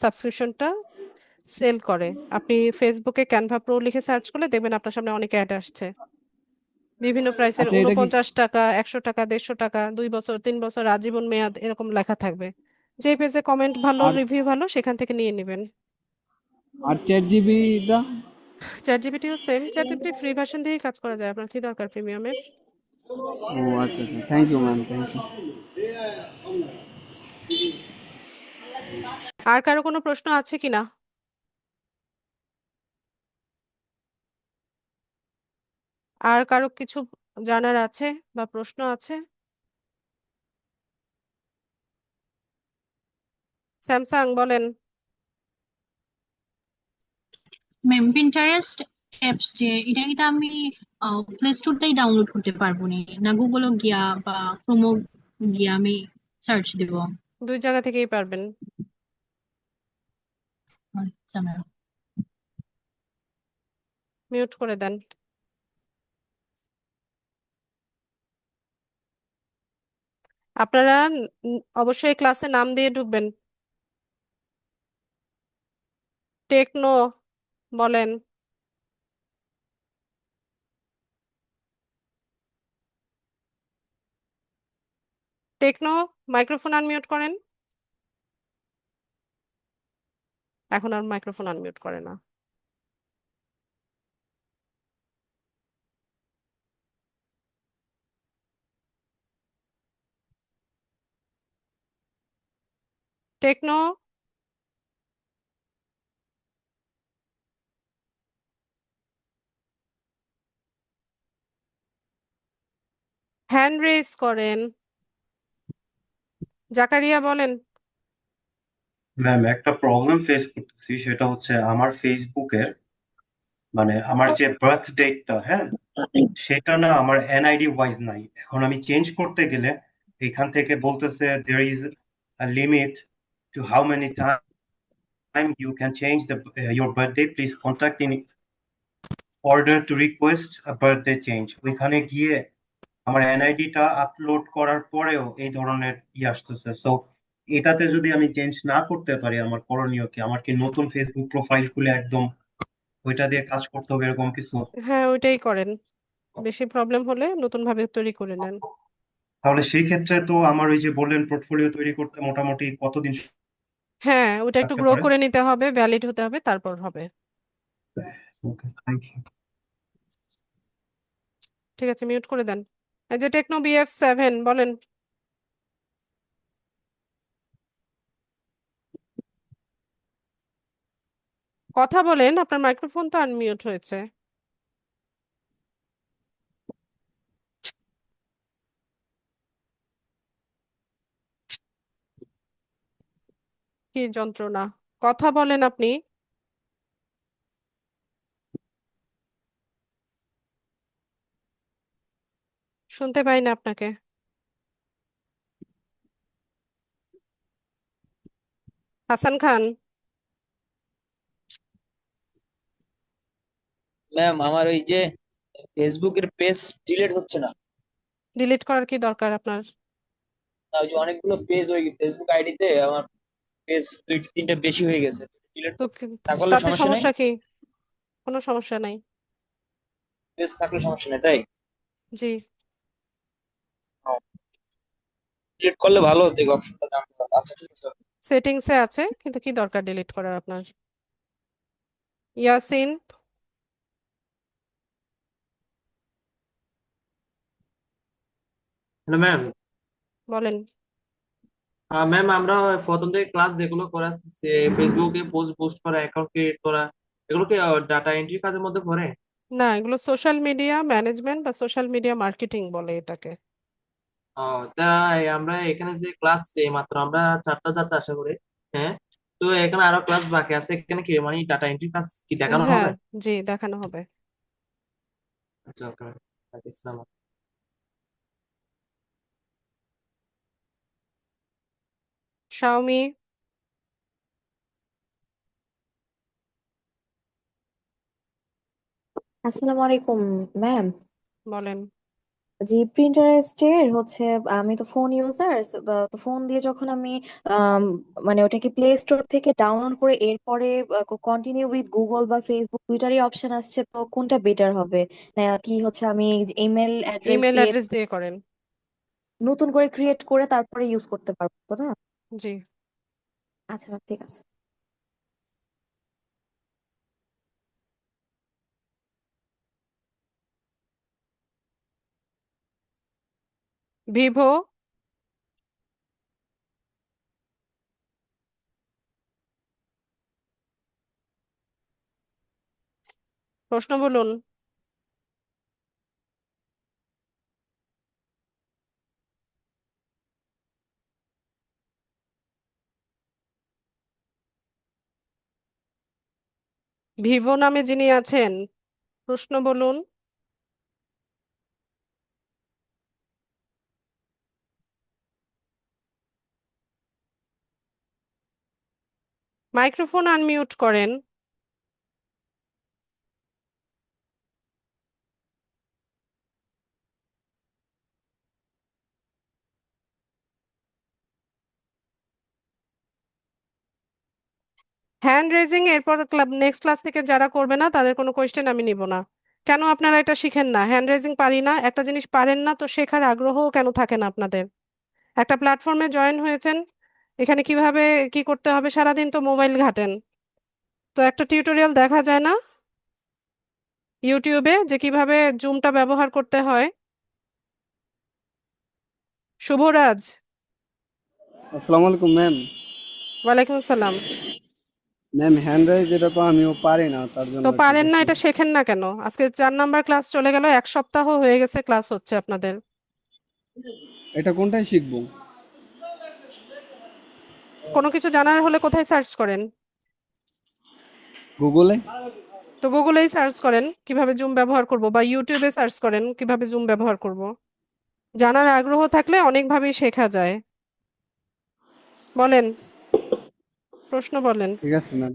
সাবস্ক্রিপশনটা সেল করে। আপনি ফেসবুকে ক্যানভা প্রো লিখে সার্চ করলে দেখবেন আপনার সামনে অনেক অ্যাড আসছে, বিভিন্ন প্রাইসের, আচ্ছা এটা কি 49 টাকা, 100 টাকা, 150 টাকা, 2 বছর, 3 বছর, আজীবন মেয়াদ, এরকম লেখা থাকবে। যে পেজে কমেন্ট ভালো, আর রিভিউ ভালো, সেখান থেকে নিয়ে নেবেন। আর চ্যাট জিবিটা? চ্যাট জিপিটিও same, chat GPT free version দিয়েই কাজ করা যায়, আপনার কি দরকার প্রিমিয়ামের? ও আচ্ছা আচ্ছা, thank you ma'am, thank you. আর কারো কোনো প্রশ্ন আছে কিনা? আর কারো কিছু জানার আছে বা প্রশ্ন আছে? স্যামসাং বলেন। ম্যাম, পিন্টারেস্ট অ্যাপস যে এটা আমি প্লে স্টোরটাই ডাউনলোড করতে পারবো না, না গুগলও গিয়া বা ক্রোমো গিয়া আমি সার্চ দেব? দুই জায়গা থেকেই পারবেন। আচ্ছা ম্যাম। মিউট করে দেন। আপনারা অবশ্যই ক্লাসে নাম দিয়ে ঢুকবেন। টেকনো বলেন। টেকনো, মাইক্রোফোন আনমিউট করেন। এখন আর মাইক্রোফোন আনমিউট করে না। টেকনো, হ্যান্ড রেজ করেন। জাকারিয়া বলেন। ম্যাম, একটা প্রবলেম ফেস করতেছি, সেটা হচ্ছে আমার ফেসবুকের মানে আমার যে বার্থ ডেটটা, হ্যাঁ, সেটা না আমার এনআইডি ওয়াইজ নাই। এখন আমি চেঞ্জ করতে গেলে এখান থেকে বলতেছে there is a limit to how many time you can change your birthday, please contact in order to request a birthday change। ওইখানে গিয়ে আমার এনআইডিটা আপলোড করার পরেও এই ধরনের আসতেছে। সো এটাতে যদি আমি চেঞ্জ না করতে পারি, আমার করণীয় কি? আমার কি নতুন ফেসবুক প্রোফাইল খুলে একদম ওইটা দিয়ে কাজ করতে হবে এরকম কিছু? হ্যাঁ, ওইটাই করেন। বেশি প্রবলেম হলে নতুন ভাবে তৈরি করে নেন। তাহলে সেই ক্ষেত্রে তো আমার ওই যে বললেন পোর্টফোলিও তৈরি করতে মোটামুটি কতদিন হ্যাঁ, ওটা একটু লাগতে গ্রো পারে? করে নিতে হবে, ভ্যালিড হতে হবে, তারপর হবে। ওকে, থ্যাংক ইউ। ঠিক আছে, মিউট করে দেন। এই যে টেকনো BF7 বলেন। কথা বলেন, আপনার মাইক্রোফোন তো আনমিউট হয়েছে। কি যন্ত্রণা! কথা বলেন আপনি। শুনতে পাই না আপনাকে। হাসান খান। ম্যাম, আমার ওই যে ফেসবুকের পেজ ডিলিট হচ্ছে না। ডিলিট করার কি দরকার আপনার? ওই যে অনেকগুলো পেজ ওই ফেসবুক আইডিতে আমার পেজ দুই তিনটা বেশি হয়ে গেছে। ডিলিট তো না করলে তাতে সমস্যা নেই? সমস্যা কি? কোনো সমস্যা নাই। পেজ থাকলে সমস্যা নেই, তাই? জি। ডিলিট করলে ভালো হতো, এই অপশনটা জানতে পারতাম। আচ্ছা, ঠিক আছে। সেটিংসে আছে, কিন্তু কি দরকার ডিলিট করার আপনার? Yasin hello ma'am. বলেন। ম্যাম, আমরা প্রথম থেকে ক্লাস যেগুলো করে আসতেছি, ফেসবুকে পোস্ট পোস্ট করা, অ্যাকাউন্ট ক্রিয়েট করা, এগুলো কি ডাটা এন্ট্রি কাজের মধ্যে পড়ে? না, এগুলো সোশ্যাল মিডিয়া ম্যানেজমেন্ট বা সোশ্যাল মিডিয়া মার্কেটিং বলে এটাকে। তাই আমরা এখানে যে ক্লাস মাত্র আমরা 4টা যাচ্ছে আশা করি। হ্যাঁ, তো এখানে আরো ক্লাস বাকি আছে, এখানে কি মানে ডাটা এন্ট্রি কাজ কি দেখানো হ্যাঁ, হবে? জি, দেখানো হবে। আচ্ছা, ওকে। আসসালাম। শাওমি আসসালামু আলাইকুম ম্যাম। বলেন। জি, প্রিন্টারেস্টের হচ্ছে, আমি তো ফোন ইউজার, তো ফোন দিয়ে যখন আমি আম, মানে ওটাকে প্লে স্টোর থেকে ডাউনলোড করে এরপরে কন্টিনিউ উইথ গুগল বা ফেসবুক দুইটারই অপশন আসছে, তো কোনটা বেটার হবে? কি হচ্ছে, আমি ইমেল অ্যাড্রেস ইমেল দিয়ে অ্যাড্রেস দিয়ে করেন। নতুন করে ক্রিয়েট করে তারপরে ইউজ করতে পারবো তো না? জি। আচ্ছা ম্যাম, ঠিক আছে। ভিভো প্রশ্ন বলুন। ভিভো নামে যিনি আছেন প্রশ্ন বলুন। মাইক্রোফোন আনমিউট করেন। হ্যান্ড রেজিং এরপর নেক্সট ক্লাস থেকে যারা করবে না তাদের কোনো কোয়েশ্চেন আমি নিব না। কেন আপনারা এটা শিখেন না? হ্যান্ড রেজিং পারি না, একটা জিনিস পারেন না তো শেখার আগ্রহও কেন থাকে না আপনাদের? একটা প্ল্যাটফর্মে জয়েন হয়েছেন, এখানে কিভাবে কি করতে হবে, সারাদিন তো মোবাইল ঘাটেন, তো একটা টিউটোরিয়াল দেখা যায় না ইউটিউবে যে কিভাবে জুমটা ব্যবহার করতে হয়? শুভরাজ। আসসালামু আলাইকুম ম্যাম। ওয়ালাইকুম আসসালাম। ম্যাম হ্যান্ড রাইজ এটা তো আমিও পারি না, তার জন্য তো আর কি পারেন না, প্রশ্ন। এটা শেখেন না কেন? আজকে 4 নাম্বার ক্লাস চলে গেল, 1 সপ্তাহ হয়ে গেছে ক্লাস হচ্ছে আপনাদের। এটা কোনটায় শিখবো? কোনো কিছু জানার হলে কোথায় সার্চ করেন? গুগলে। তো গুগলেই সার্চ করেন কিভাবে জুম ব্যবহার করব, বা ইউটিউবে সার্চ করেন কিভাবে জুম ব্যবহার করব। জানার আগ্রহ থাকলে অনেকভাবেই শেখা যায়। বলেন, প্রশ্ন বলেন। ঠিক আছে ম্যাম।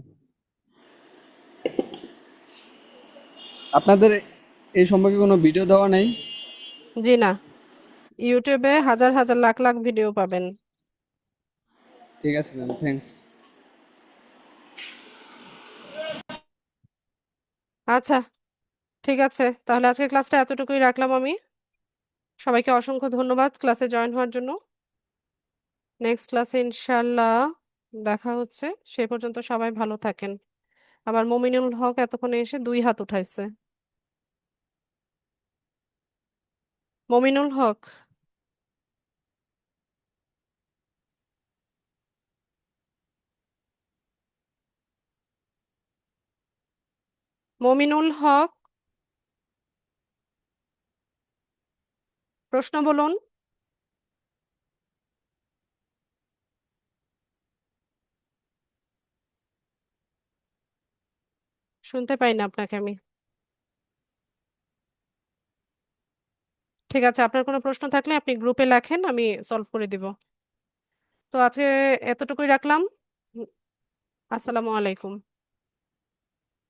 আপনাদের এই সম্পর্কে কোনো ভিডিও দেওয়া নেই? জি না, ইউটিউবে হাজার হাজার লাখ লাখ ভিডিও পাবেন। ঠিক আছে ম্যাম, থ্যাঙ্কস। আচ্ছা, ঠিক আছে, তাহলে আজকের ক্লাসটা এতটুকুই রাখলাম আমি। সবাইকে অসংখ্য ধন্যবাদ ক্লাসে জয়েন হওয়ার জন্য। নেক্সট ক্লাসে ইনশাল্লাহ দেখা হচ্ছে, সে পর্যন্ত সবাই ভালো থাকেন। আবার মমিনুল হক এতক্ষণে এসে 2 হাত উঠাইছে। মমিনুল হক, মমিনুল হক, প্রশ্ন বলুন। শুনতে পাই না আপনাকে আমি। ঠিক আছে, আপনার কোনো প্রশ্ন থাকলে আপনি গ্রুপে লেখেন, আমি সলভ করে দিব। তো আজকে এতটুকুই রাখলাম। আসসালামু আলাইকুম।